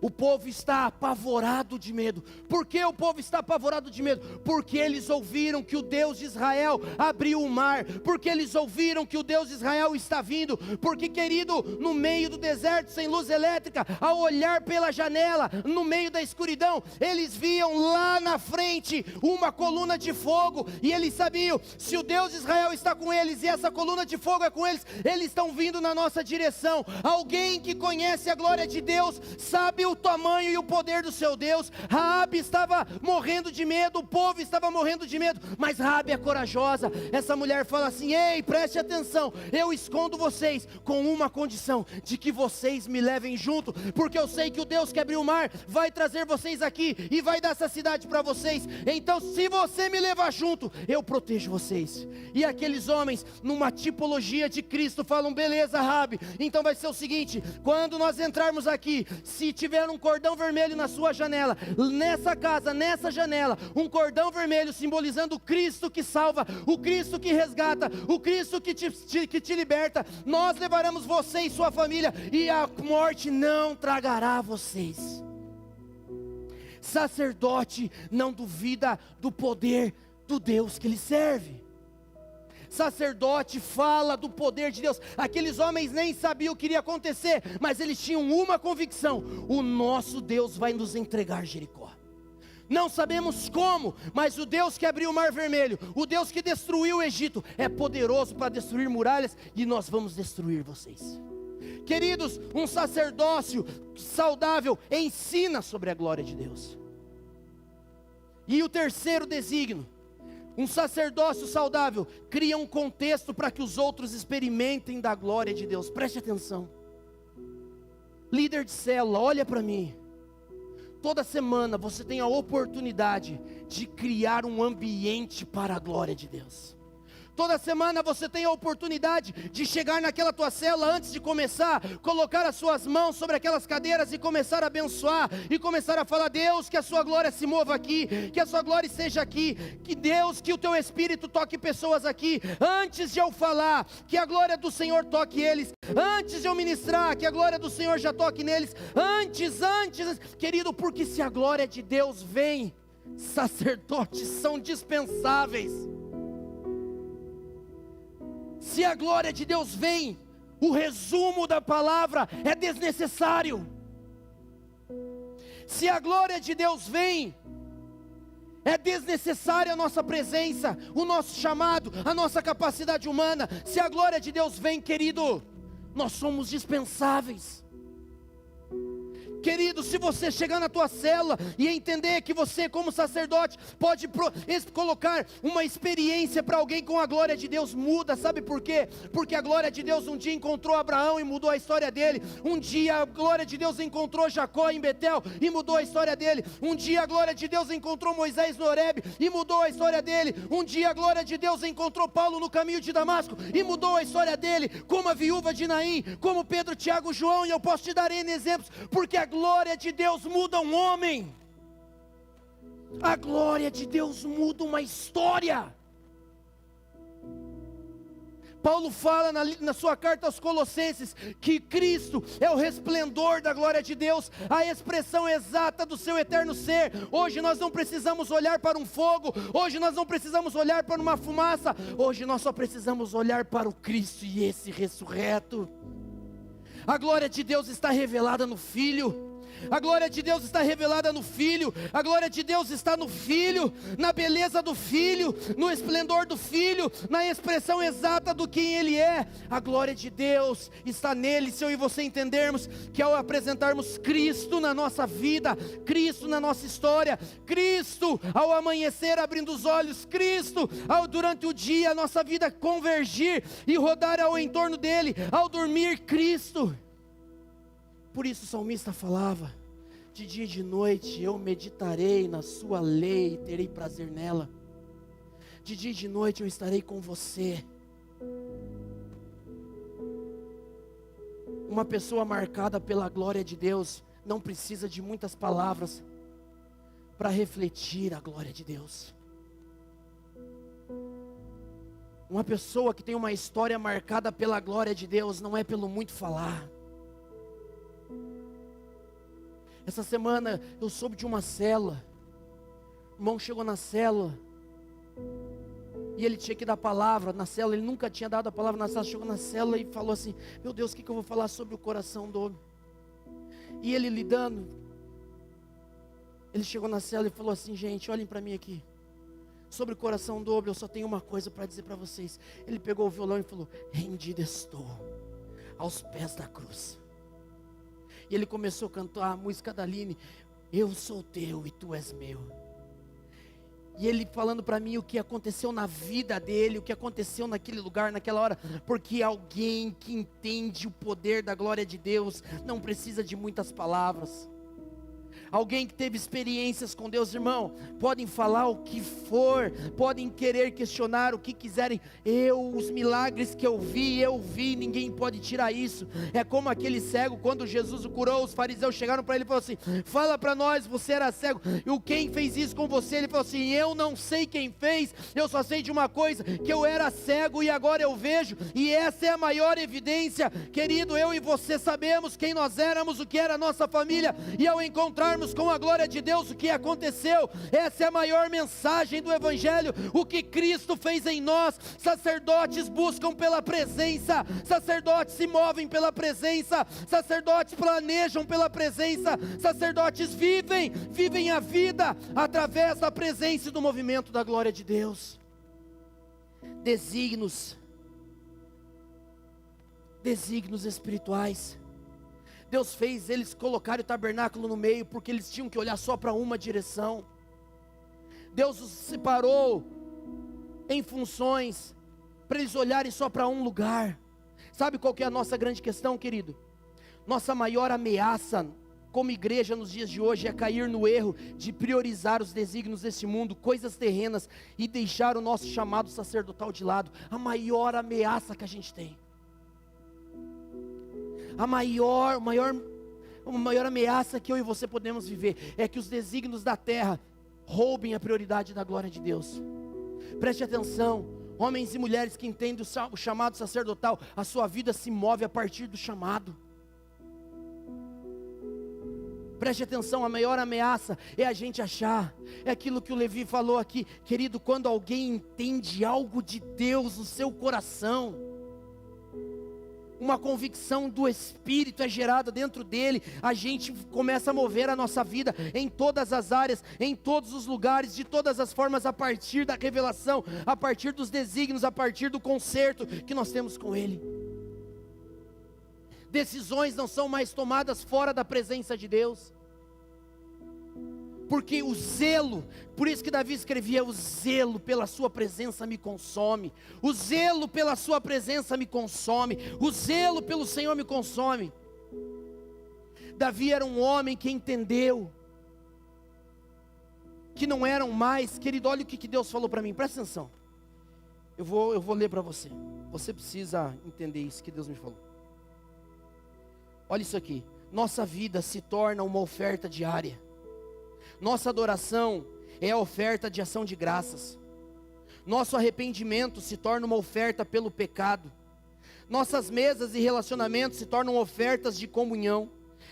O povo está apavorado de medo. Por que o povo está apavorado de medo? Porque eles ouviram que o Deus de Israel abriu o mar. Porque eles ouviram que o Deus de Israel está vindo. Porque, querido, no meio do deserto sem luz elétrica, ao olhar pela janela, no meio da escuridão, eles viam lá na frente uma coluna de fogo. E eles sabiam, se o Deus de Israel está com eles e essa coluna de fogo é com eles, eles estão vindo na nossa direção. Alguém que conhece a glória de Deus sabe o tamanho e o poder do seu Deus. Raabe estava morrendo de medo, o povo estava morrendo de medo, mas Raabe é corajosa. Essa mulher fala assim: ei, preste atenção, eu escondo vocês com uma condição, de que vocês me levem junto, porque eu sei que o Deus que abriu o mar vai trazer vocês aqui e vai dar essa cidade para vocês. Então, se você me levar junto, eu protejo vocês. E aqueles homens, numa tipologia de Cristo, falam: beleza, Raabe, então vai ser o seguinte: quando nós entrarmos aqui, se tiver um cordão vermelho na sua janela, nessa casa, nessa janela, um cordão vermelho simbolizando o Cristo que salva, o Cristo que resgata, o Cristo que te liberta, nós levaremos você e sua família, e a morte não tragará vocês. Sacerdote não duvida do poder do Deus que ele serve. Sacerdote fala do poder de Deus. Aqueles homens nem sabiam o que iria acontecer, mas eles tinham uma convicção: o nosso Deus vai nos entregar Jericó. Não sabemos como, mas o Deus que abriu o mar vermelho, o Deus que destruiu o Egito, é poderoso para destruir muralhas, e nós vamos destruir vocês. Queridos, um sacerdócio saudável ensina sobre a glória de Deus. E o terceiro desígnio: um sacerdócio saudável cria um contexto para que os outros experimentem da glória de Deus. Preste atenção. Líder de célula, olha para mim. Toda semana você tem a oportunidade de criar um ambiente para a glória de Deus. Toda semana você tem a oportunidade de chegar naquela tua célula antes de começar, colocar as suas mãos sobre aquelas cadeiras e começar a abençoar, e começar a falar: Deus, que a sua glória se mova aqui, que a sua glória esteja aqui, que Deus, que o teu Espírito toque pessoas aqui. Antes de eu falar, que a glória do Senhor toque eles. Antes de eu ministrar, que a glória do Senhor já toque neles. Antes, querido, porque se a glória de Deus vem, sacerdotes são dispensáveis. Se a glória de Deus vem, o resumo da palavra é desnecessário. Se a glória de Deus vem, é desnecessária a nossa presença, o nosso chamado, a nossa capacidade humana. Se a glória de Deus vem, querido, nós somos dispensáveis. Querido, se você chegar na tua célula e entender que você, como sacerdote, pode colocar uma experiência para alguém com a glória de Deus, muda. Sabe por quê? Porque a glória de Deus um dia encontrou Abraão e mudou a história dele. Um dia a glória de Deus encontrou Jacó em Betel e mudou a história dele. Um dia a glória de Deus encontrou Moisés no Horebe e mudou a história dele. Um dia a glória de Deus encontrou Paulo no caminho de Damasco e mudou a história dele. Como a viúva de Naim, como Pedro, Tiago, João, e eu posso te dar N exemplos, porque a glória de Deus muda um homem. A glória de Deus muda uma história. Paulo fala na sua carta aos Colossenses que Cristo é o resplendor da glória de Deus, a expressão exata do seu eterno ser. Hoje nós não precisamos olhar para um fogo, hoje nós não precisamos olhar para uma fumaça, hoje nós só precisamos olhar para o Cristo e esse ressurreto. A glória de Deus está revelada no Filho. A glória de Deus está revelada no Filho. A glória de Deus está no Filho, na beleza do Filho, no esplendor do Filho, na expressão exata do quem Ele é. A glória de Deus está nele. Se eu e você entendermos que ao apresentarmos Cristo na nossa vida, Cristo na nossa história, Cristo ao amanhecer abrindo os olhos, Cristo ao durante o dia a nossa vida convergir e rodar ao entorno dele, ao dormir, Cristo. Por isso o salmista falava: de dia e de noite eu meditarei na sua lei e terei prazer nela. De dia e de noite eu estarei com você. Uma pessoa marcada pela glória de Deus não precisa de muitas palavras para refletir a glória de Deus. Uma pessoa que tem uma história marcada pela glória de Deus não é pelo muito falar. Essa semana eu soube de uma célula. O irmão chegou na célula e ele tinha que dar palavra na célula. Ele nunca tinha dado a palavra na célula. Chegou na célula e falou assim: meu Deus, o que eu vou falar sobre o coração do homem? E ele lidando, ele chegou na célula e falou assim: gente, olhem para mim aqui. Sobre o coração do homem eu só tenho uma coisa para dizer para vocês. Ele pegou o violão e falou: rendido estou aos pés da cruz. E ele começou a cantar a música da Aline: eu sou teu e tu és meu. E ele falando para mim o que aconteceu na vida dele, o que aconteceu naquele lugar, naquela hora. Porque alguém que entende o poder da glória de Deus não precisa de muitas palavras. Alguém que teve experiências com Deus, irmão, podem falar o que for, podem querer questionar o que quiserem. Os milagres que eu vi, ninguém pode tirar isso. É como aquele cego, quando Jesus o curou, os fariseus chegaram para ele e falaram assim: fala para nós, você era cego, e quem fez isso com você? Ele falou assim: eu não sei quem fez, eu só sei de uma coisa, que eu era cego e agora eu vejo, e essa é a maior evidência. Querido, eu e você sabemos quem nós éramos, o que era a nossa família, e ao encontrarmos com a glória de Deus o que aconteceu, essa é a maior mensagem do Evangelho, o que Cristo fez em nós. Sacerdotes buscam pela presença, sacerdotes se movem pela presença, sacerdotes planejam pela presença, sacerdotes vivem a vida através da presença e do movimento da glória de Deus. Desígnios espirituais. Deus fez eles colocarem o tabernáculo no meio, porque eles tinham que olhar só para uma direção. Deus os separou em funções, para eles olharem só para um lugar. Sabe qual que é a nossa grande questão, querido? Nossa maior ameaça como igreja nos dias de hoje é cair no erro de priorizar os desígnios desse mundo, coisas terrenas, e deixar o nosso chamado sacerdotal de lado. A maior ameaça que a gente tem, a maior ameaça que eu e você podemos viver, é que os desígnios da terra roubem a prioridade da glória de Deus. Preste atenção, homens e mulheres que entendem o chamado sacerdotal, a sua vida se move a partir do chamado. Preste atenção, a maior ameaça é a gente achar, é aquilo que o Levi falou aqui, querido, quando alguém entende algo de Deus no seu coração, uma convicção do Espírito é gerada dentro dele, a gente começa a mover a nossa vida em todas as áreas, em todos os lugares, de todas as formas, a partir da revelação, a partir dos desígnios, a partir do concerto que nós temos com Ele. Decisões não são mais tomadas fora da presença de Deus, porque o zelo, por isso que Davi escrevia: o zelo pela sua presença me consome, o zelo pela sua presença me consome, o zelo pelo Senhor me consome. Davi era um homem que entendeu que não eram mais, querido, olha o que Deus falou para mim, presta atenção, eu vou ler para você, você precisa entender isso que Deus me falou. Olha isso aqui: nossa vida se torna uma oferta diária. Nossa adoração é a oferta de ação de graças. Nosso arrependimento se torna uma oferta pelo pecado. Nossas mesas e relacionamentos se tornam ofertas de comunhão.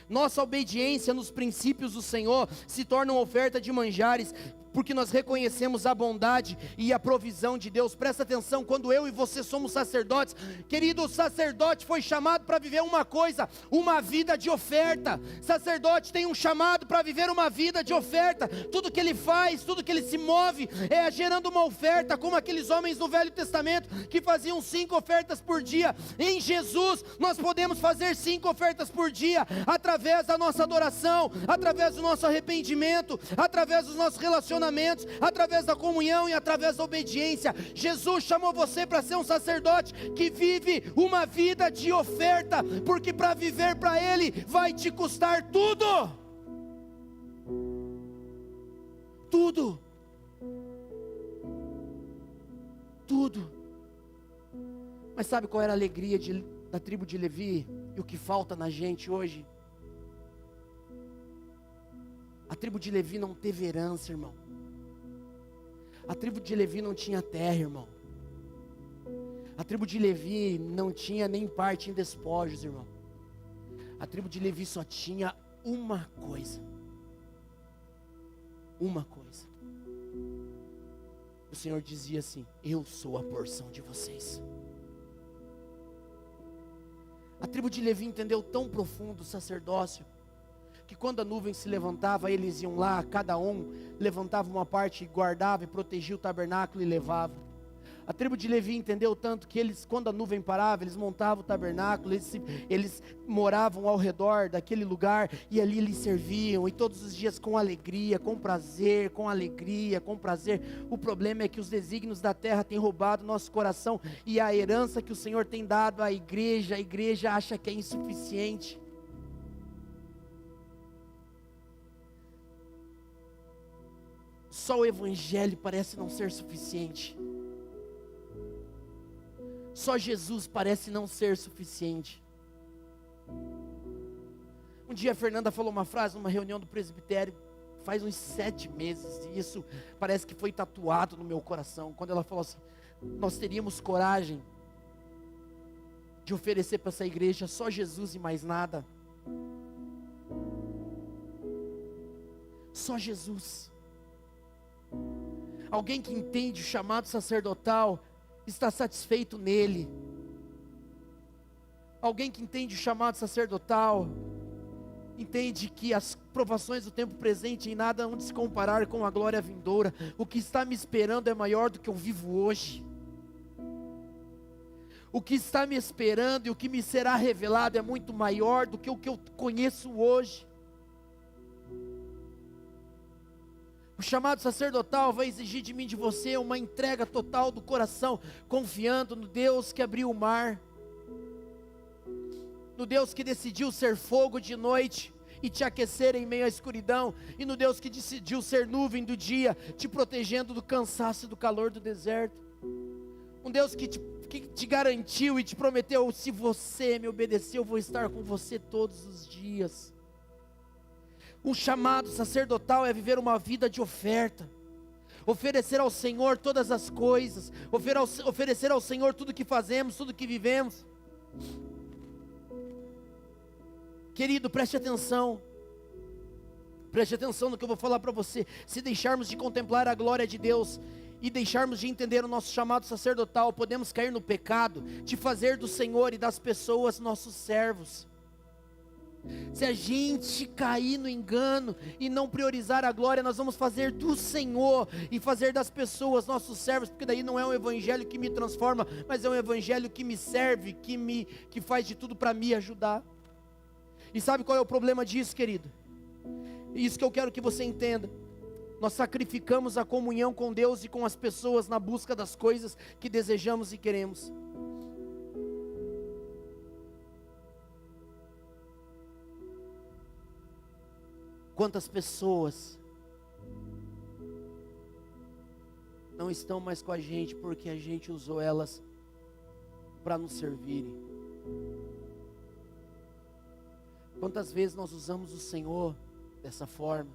Nossa obediência nos princípios do Senhor se torna uma oferta de manjares, porque nós reconhecemos a bondade e a provisão de Deus. Presta atenção, quando eu e você somos sacerdotes, querido, o sacerdote foi chamado para viver uma coisa, uma vida de oferta. Sacerdote tem um chamado para viver uma vida de oferta. Tudo que ele faz, tudo que ele se move, é gerando uma oferta, como aqueles homens no Velho Testamento, que faziam 5 ofertas por dia. Em Jesus, nós podemos fazer 5 ofertas por dia, através da nossa adoração, através do nosso arrependimento, através dos nossos relacionamentos, através da comunhão e através da obediência. Jesus chamou você para ser um sacerdote que vive uma vida de oferta, porque para viver para Ele vai te custar tudo. Tudo. Tudo. Mas sabe qual era a alegria da tribo de Levi e o que falta na gente hoje? A tribo de Levi não teve herança, irmão. A tribo de Levi não tinha terra, irmão. A tribo de Levi não tinha nem parte em despojos, irmão. A tribo de Levi só tinha uma coisa. Uma coisa. O Senhor dizia assim: eu sou a porção de vocês. A tribo de Levi entendeu tão profundo o sacerdócio, que quando a nuvem se levantava, eles iam lá, cada um levantava uma parte, guardava e protegia o tabernáculo e levava. A tribo de Levi entendeu tanto que eles, quando a nuvem parava, eles montavam o tabernáculo, eles moravam ao redor daquele lugar, e ali eles serviam, e todos os dias com alegria, com prazer, com alegria, com prazer. O problema é que os desígnios da terra têm roubado nosso coração, e a herança que o Senhor tem dado à igreja, a igreja acha que é insuficiente. Só o Evangelho parece não ser suficiente. Só Jesus parece não ser suficiente. Um dia a Fernanda falou uma frase numa reunião do presbitério, faz uns 7 meses, e isso parece que foi tatuado no meu coração, quando ela falou assim: nós teríamos coragem de oferecer para essa igreja só Jesus e mais nada. Só Jesus. Alguém que entende o chamado sacerdotal está satisfeito nele. Alguém que entende o chamado sacerdotal entende que as provações do tempo presente em nada hão de se comparar com a glória vindoura. O que está me esperando é maior do que eu vivo hoje. O que está me esperando e o que me será revelado é muito maior do que o que eu conheço hoje. O chamado sacerdotal vai exigir de mim e de você uma entrega total do coração, confiando no Deus que abriu o mar, no Deus que decidiu ser fogo de noite e te aquecer em meio à escuridão, e no Deus que decidiu ser nuvem do dia, te protegendo do cansaço e do calor do deserto. Um Deus que te garantiu e te prometeu: se você me obedecer, eu vou estar com você todos os dias. O chamado sacerdotal é viver uma vida de oferta, oferecer ao Senhor todas as coisas, oferecer ao Senhor tudo que fazemos, tudo que vivemos. Querido, preste atenção no que eu vou falar para você. Se deixarmos de contemplar a glória de Deus e deixarmos de entender o nosso chamado sacerdotal, podemos cair no pecado de fazer do Senhor e das pessoas nossos servos. Se a gente cair no engano e não priorizar a glória, nós vamos fazer do Senhor e fazer das pessoas nossos servos, porque daí não é um evangelho que me transforma, mas é um evangelho que me serve, que faz de tudo para me ajudar. E sabe qual é o problema disso, querido? Isso que eu quero que você entenda. Nós sacrificamos a comunhão com Deus e com as pessoas na busca das coisas que desejamos e queremos. Quantas pessoas não estão mais com a gente porque a gente usou elas para nos servirem? Quantas vezes nós usamos o Senhor dessa forma?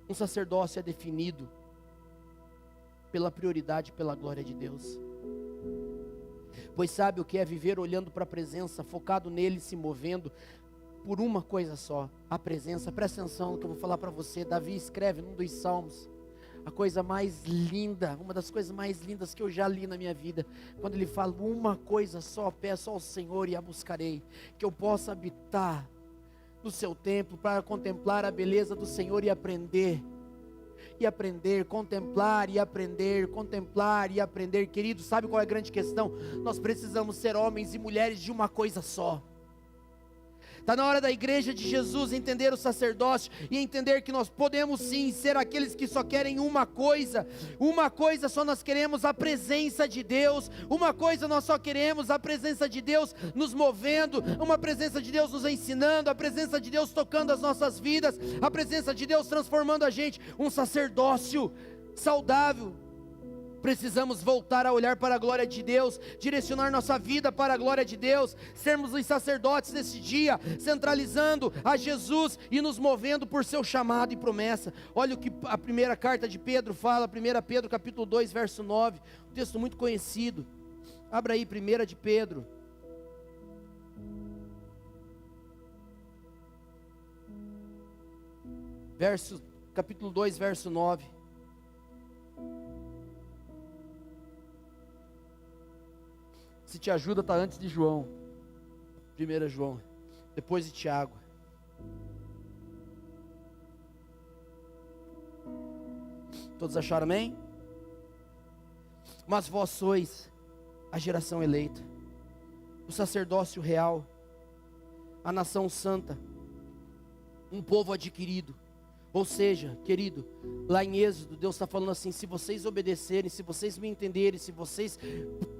Um sacerdócio é definido pela prioridade, pela glória de Deus. Pois sabe o que é viver olhando para a presença, focado nele, se movendo por uma coisa só, a presença. Presta atenção no que eu vou falar para você. Davi escreve num dos salmos, a coisa mais linda, uma das coisas mais lindas que eu já li na minha vida, quando ele fala: uma coisa só peço ao Senhor e a buscarei, que eu possa habitar no seu templo, para contemplar a beleza do Senhor e aprender, contemplar e aprender. Querido, sabe qual é a grande questão? Nós precisamos ser homens e mulheres de uma coisa só. Está na hora da igreja de Jesus entender o sacerdócio e entender que nós podemos sim ser aqueles que só querem uma coisa só nós queremos: a presença de Deus. Uma coisa nós só queremos: a presença de Deus nos movendo, uma presença de Deus nos ensinando, a presença de Deus tocando as nossas vidas, a presença de Deus transformando a gente, um sacerdócio saudável. Precisamos voltar a olhar para a glória de Deus, direcionar nossa vida para a glória de Deus, sermos os sacerdotes desse dia, centralizando a Jesus e nos movendo por seu chamado e promessa. Olha o que a primeira carta de Pedro fala, 1 Pedro capítulo 2, verso 9, um texto muito conhecido. Abra aí, 1 de Pedro. Capítulo 2, verso 9. Se te ajuda, está antes de João. 1 João, depois de Tiago. Todos acharam amém? Mas vós sois a geração eleita, o sacerdócio real, a nação santa, um povo adquirido. Ou seja, querido, lá em Êxodo, Deus está falando assim: se vocês obedecerem, se vocês me entenderem, se vocês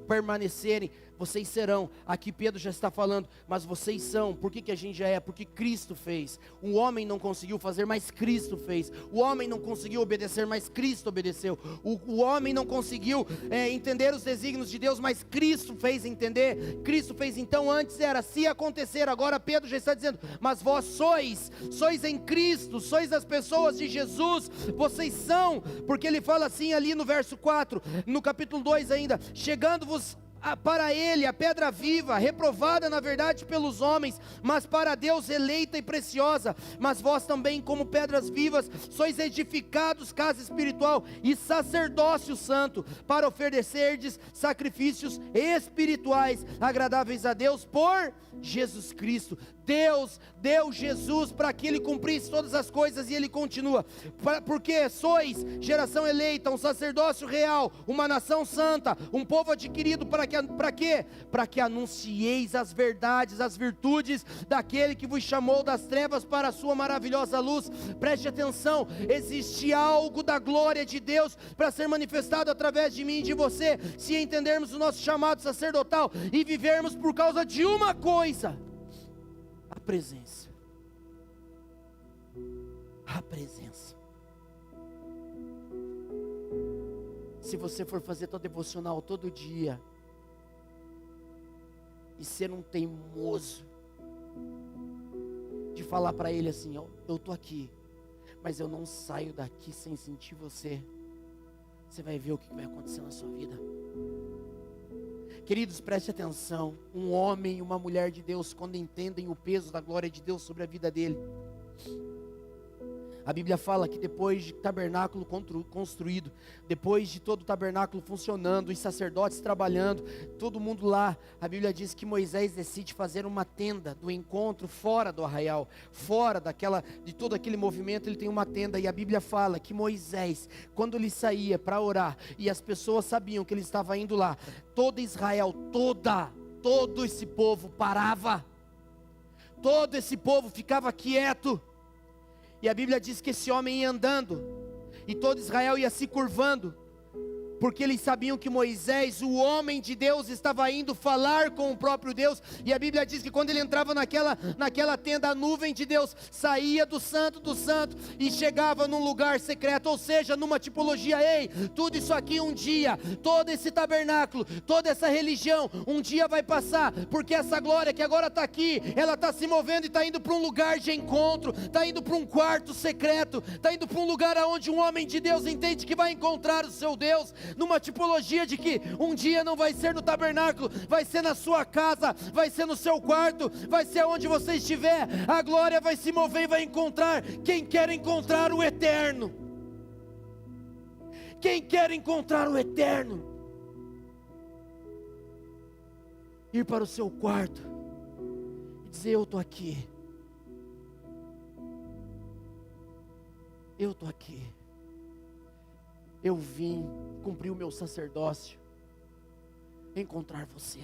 permanecerem, vocês serão. Aqui Pedro já está falando: mas vocês são. Por que a gente já é? Porque Cristo fez. O homem não conseguiu fazer, mas Cristo fez. O homem não conseguiu obedecer, mas Cristo obedeceu. O homem não conseguiu entender os desígnios de Deus, mas Cristo fez entender. Cristo fez. Então antes era se acontecer, agora Pedro já está dizendo: mas vós sois em Cristo, sois as pessoas de Jesus, vocês são. Porque ele fala assim ali no verso 4, no capítulo 2 ainda: chegando-vos para ele a pedra viva, reprovada na verdade pelos homens, mas para Deus eleita e preciosa. Mas vós também, como pedras vivas, sois edificados casa espiritual e sacerdócio santo, para oferecerdes sacrifícios espirituais agradáveis a Deus por Jesus Cristo. Deus deu Jesus para que ele cumprisse todas as coisas, e ele continua: porque sois geração eleita, um sacerdócio real, uma nação santa, um povo adquirido, para quê? Para que anuncieis as verdades, as virtudes daquele que vos chamou das trevas para a sua maravilhosa luz. Preste atenção, existe algo da glória de Deus para ser manifestado através de mim e de você, se entendermos o nosso chamado sacerdotal e vivermos por causa de uma coisa: a presença. A presença. Se você for fazer tua devocional todo dia e ser um teimoso de falar para ele assim: ó, eu estou aqui, mas eu não saio daqui sem sentir você, você vai ver o que vai acontecer na sua vida. Queridos, preste atenção: um homem e uma mulher de Deus, quando entendem o peso da glória de Deus sobre a vida dele, A Bíblia fala que depois de tabernáculo construído, depois de todo o tabernáculo funcionando, os sacerdotes trabalhando, todo mundo lá, a Bíblia diz que Moisés decide fazer uma tenda do encontro fora do arraial, fora de todo aquele movimento. Ele tem uma tenda, e a Bíblia fala que Moisés, quando ele saía para orar, e as pessoas sabiam que ele estava indo lá, todo Israel, todo esse povo parava, todo esse povo ficava quieto. E a Bíblia diz que esse homem ia andando, e todo Israel ia se curvando, porque eles sabiam que Moisés, o homem de Deus, estava indo falar com o próprio Deus. E a Bíblia diz que quando ele entrava naquela tenda, a nuvem de Deus saía do santo e chegava num lugar secreto, ou seja, numa tipologia. Ei, tudo isso aqui um dia, todo esse tabernáculo, toda essa religião, um dia vai passar, porque essa glória que agora está aqui, ela está se movendo e está indo para um lugar de encontro, está indo para um quarto secreto, está indo para um lugar onde um homem de Deus entende que vai encontrar o seu Deus, numa tipologia de que um dia não vai ser no tabernáculo, vai ser na sua casa, vai ser no seu quarto, vai ser onde você estiver. A glória vai se mover e vai encontrar quem quer encontrar o eterno. Quem quer encontrar o eterno, ir para o seu quarto e dizer: eu estou aqui, eu estou aqui. Eu vim cumprir o meu sacerdócio, encontrar você.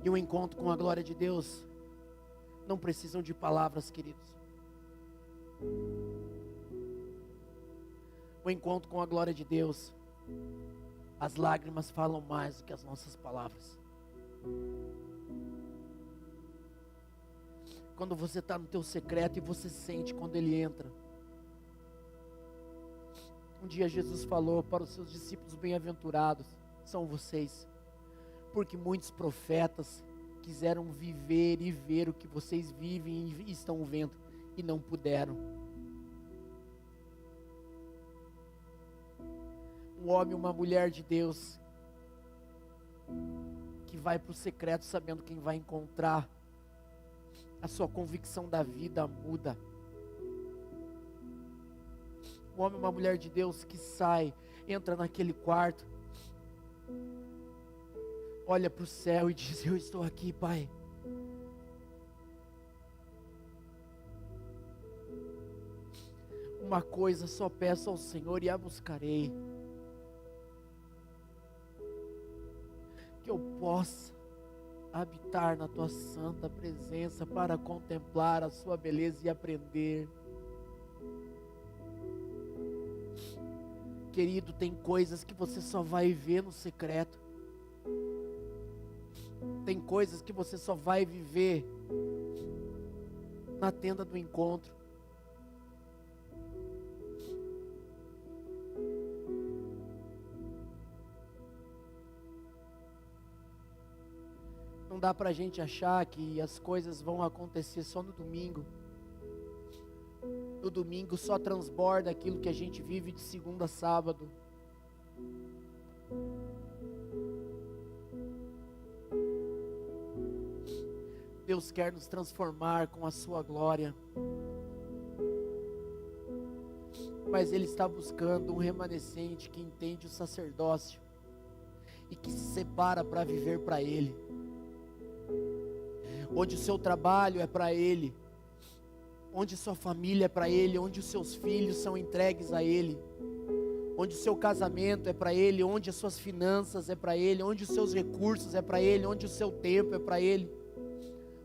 E o encontro com a glória de Deus não precisam de palavras, queridos. O encontro com a glória de Deus, as lágrimas falam mais do que as nossas palavras. Quando você está no teu secreto e você sente quando Ele entra. Um dia Jesus falou para os seus discípulos: bem-aventurados são vocês, porque muitos profetas quiseram viver e ver o que vocês vivem e estão vendo, e não puderam. Um homem, uma mulher de Deus, que vai para o secreto sabendo quem vai encontrar, a sua convicção da vida muda. Um homem, uma mulher de Deus que sai, entra naquele quarto, olha para o céu e diz: eu estou aqui, Pai. Uma coisa só peço ao Senhor e a buscarei, que eu possa habitar na tua santa presença para contemplar a sua beleza e aprender. Querido, tem coisas que você só vai ver no secreto. Tem coisas que você só vai viver na tenda do encontro. Não dá para a gente achar que as coisas vão acontecer só no domingo. No domingo só transborda aquilo que a gente vive de segunda a sábado. Deus quer nos transformar com a sua glória, mas Ele está buscando um remanescente que entende o sacerdócio e que se separa para viver para Ele, onde o seu trabalho é para Ele, onde sua família é para Ele, onde os seus filhos são entregues a Ele, onde o seu casamento é para Ele, onde as suas finanças é para Ele, onde os seus recursos é para Ele, onde o seu tempo é para Ele,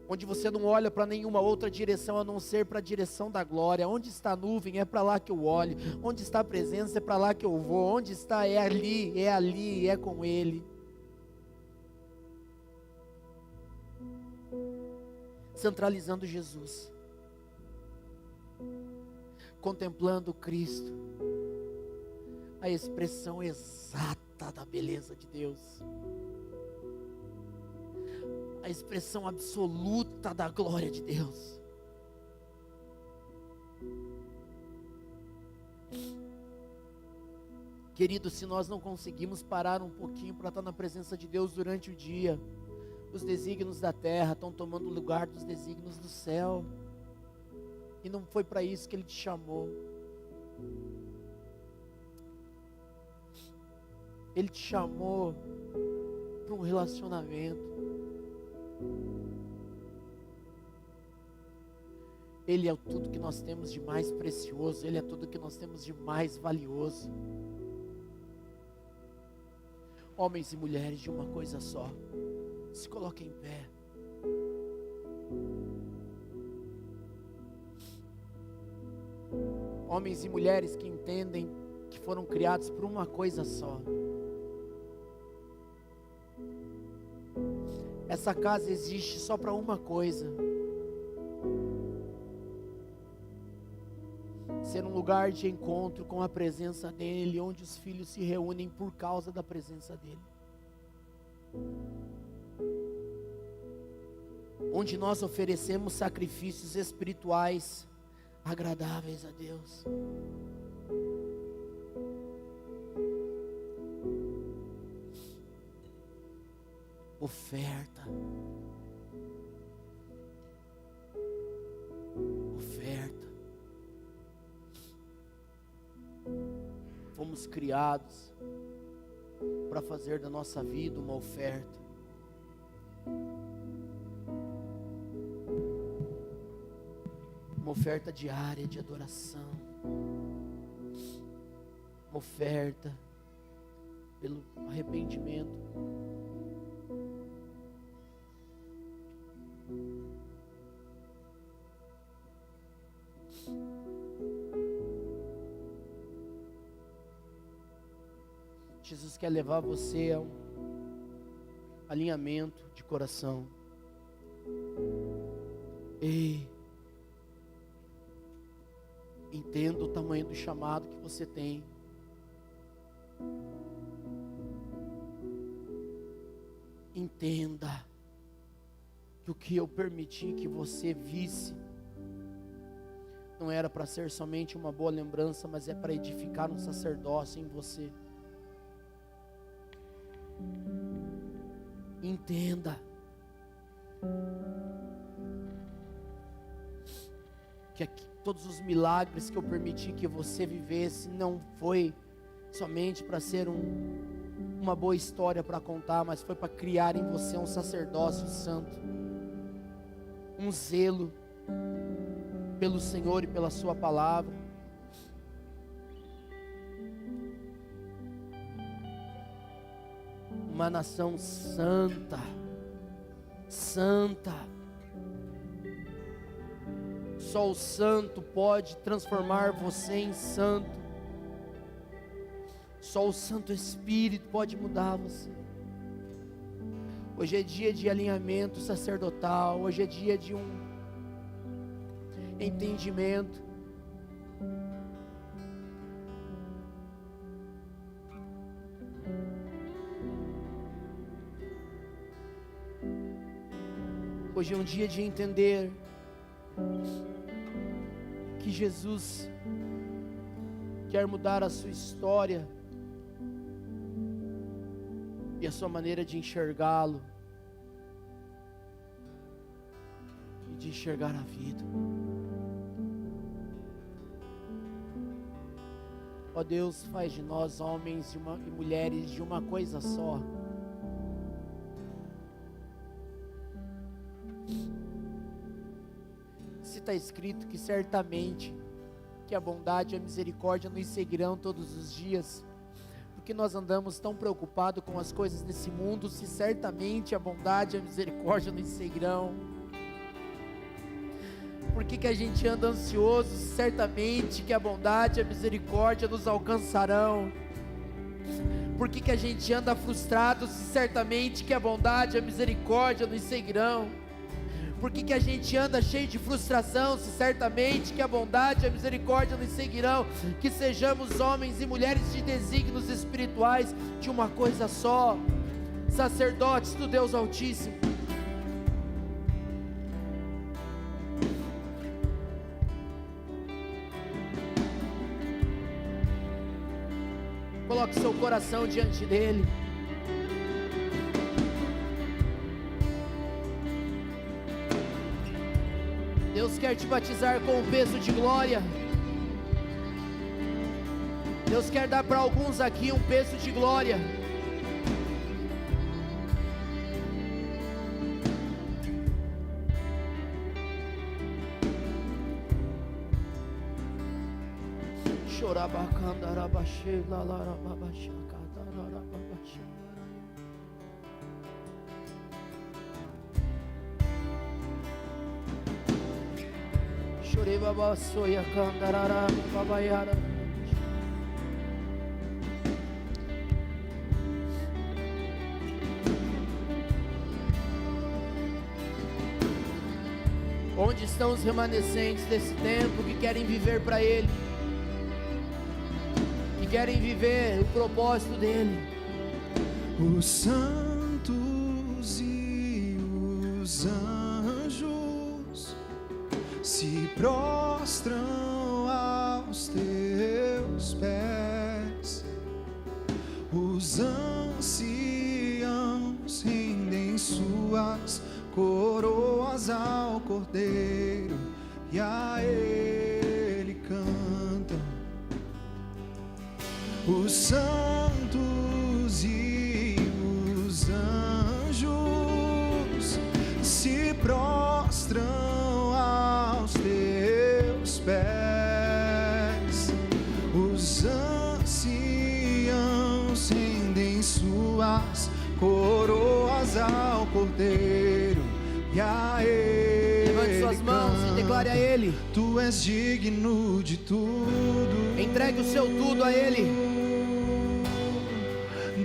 onde você não olha para nenhuma outra direção a não ser para a direção da glória. Onde está a nuvem, é para lá que eu olho. Onde está a presença, é para lá que eu vou. Onde está, é ali, é com Ele. Centralizando Jesus, contemplando Cristo, a expressão exata da beleza de Deus, a expressão absoluta da glória de Deus. Querido, se nós não conseguimos parar um pouquinho para estar na presença de Deus durante o dia, Os desígnios da terra estão tomando o lugar dos desígnios do céu. E não foi para isso que Ele te chamou. Ele te chamou para um relacionamento. Ele é tudo que nós temos de mais precioso. Ele é tudo que nós temos de mais valioso. Homens e mulheres de uma coisa só, se coloquem em pé. Homens e mulheres que entendem que foram criados por uma coisa só. Essa casa existe só para uma coisa: ser um lugar de encontro com a presença dEle, onde os filhos se reúnem por causa da presença dEle. Onde nós oferecemos sacrifícios espirituais agradáveis a Deus. Oferta. Oferta. Fomos criados para fazer da nossa vida uma oferta. Uma oferta diária de adoração. Uma oferta pelo arrependimento. Jesus quer levar você a um alinhamento de coração. Ei, entenda o tamanho do chamado que você tem. Entenda que o que eu permiti que você visse não era para ser somente uma boa lembrança, mas é para edificar um sacerdócio em você. Entenda que aqui, todos os milagres que eu permiti que você vivesse não foi somente para ser uma boa história para contar, mas foi para criar em você um sacerdócio santo, um zelo pelo Senhor e pela sua palavra. Uma nação santa, santa. Só o santo pode transformar você em santo. Só o Santo Espírito pode mudar você. Hoje é dia de alinhamento sacerdotal. Hoje é dia de um entendimento. Hoje é um dia de entender que Jesus quer mudar a sua história e a sua maneira de enxergá-lo e de enxergar a vida. Ó Deus, faz de nós homens e mulheres de uma coisa só. Se está escrito que certamente que a bondade e a misericórdia nos seguirão todos os dias, porque nós andamos tão preocupados com as coisas desse mundo, se certamente a bondade e a misericórdia nos seguirão? Por que a gente anda ansioso, se certamente que a bondade e a misericórdia nos alcançarão? Por que a gente anda frustrado, se certamente que a bondade e a misericórdia nos seguirão? Por que a gente anda cheio de frustração, se certamente que a bondade e a misericórdia nos seguirão? Que sejamos homens e mulheres de desígnios espirituais de uma coisa só, sacerdotes do Deus Altíssimo. Coloque seu coração diante dele. Deus quer te batizar com um peso de glória. Deus quer dar para alguns aqui um peso de glória. Onde estão os remanescentes desse tempo que querem viver para Ele, que querem viver o propósito dEle? Os santos e os anjos se prostram aos teus pés, os anciãos rendem suas coroas ao Cordeiro e a Ele cantam. Os santos e os anjos se prostram aos teus pés, os anciãos rendem suas coroas ao Cordeiro e a Ele. Levante suas mãos e declare a Ele. Tu és digno de tudo. Entregue o seu tudo a Ele.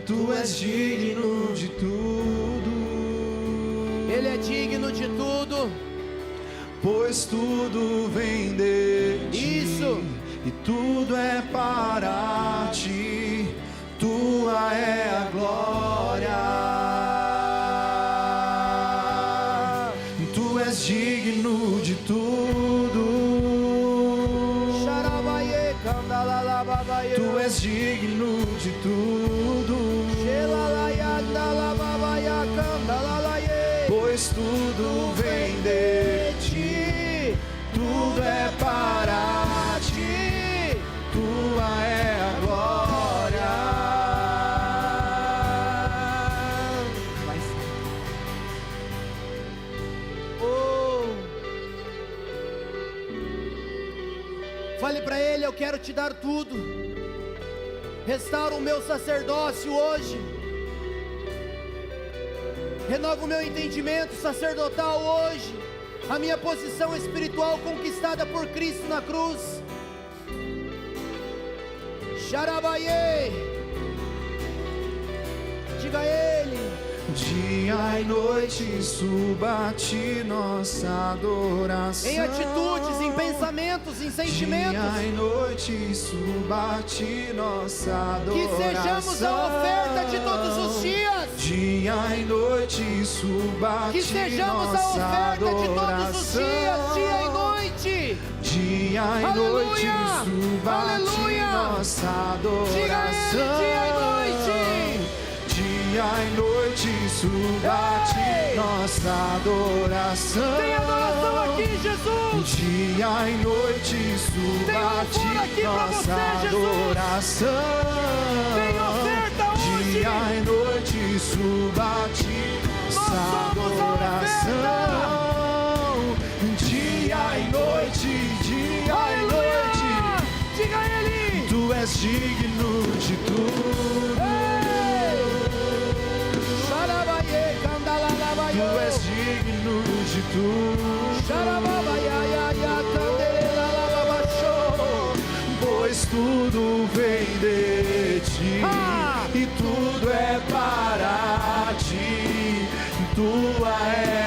Tu és digno de tudo. Ele é digno de tudo. Pois tudo vem de ti. Isso. E tudo é para ti. Tua é a glória. Tu és digno de tudo. Tu és digno de tudo. Pois tudo vem de ti. Tudo é para ti. Tua é a glória. Fale para Ele: eu quero te dar tudo. Restaura o meu sacerdócio hoje. Renova o meu entendimento sacerdotal hoje. A minha posição espiritual conquistada por Cristo na cruz. Xarabaie. Diga a Ele. Dia e noite suba a ti nossa adoração. Em atitudes, em pensamentos, em sentimentos. Dia e noite suba a ti nossa adoração. Que sejamos a oferta de todos os dias. Dia e noite suba a que ti sejamos a nossa oferta de todos os adoração. dias, dia e noite. Dia e Aleluia. noite suba Aleluia. a ti nossa adoração. Diga a Ele, dia e noite. Dia e noite suba a ti nossa adoração. Tem adoração aqui, Jesus. Dia e noite suba a Tem louvor aqui ti pra nossa você, Jesus. adoração. Tem oferta hoje. Dia e noite suba a ti nossa Nós somos a adoração. Dia e noite, dia e Aleluia. noite. Diga a Ele. Tu és digno de tudo. Tu és digno de tudo. Pois tudo vem de ti. E tudo é para ti. Tua é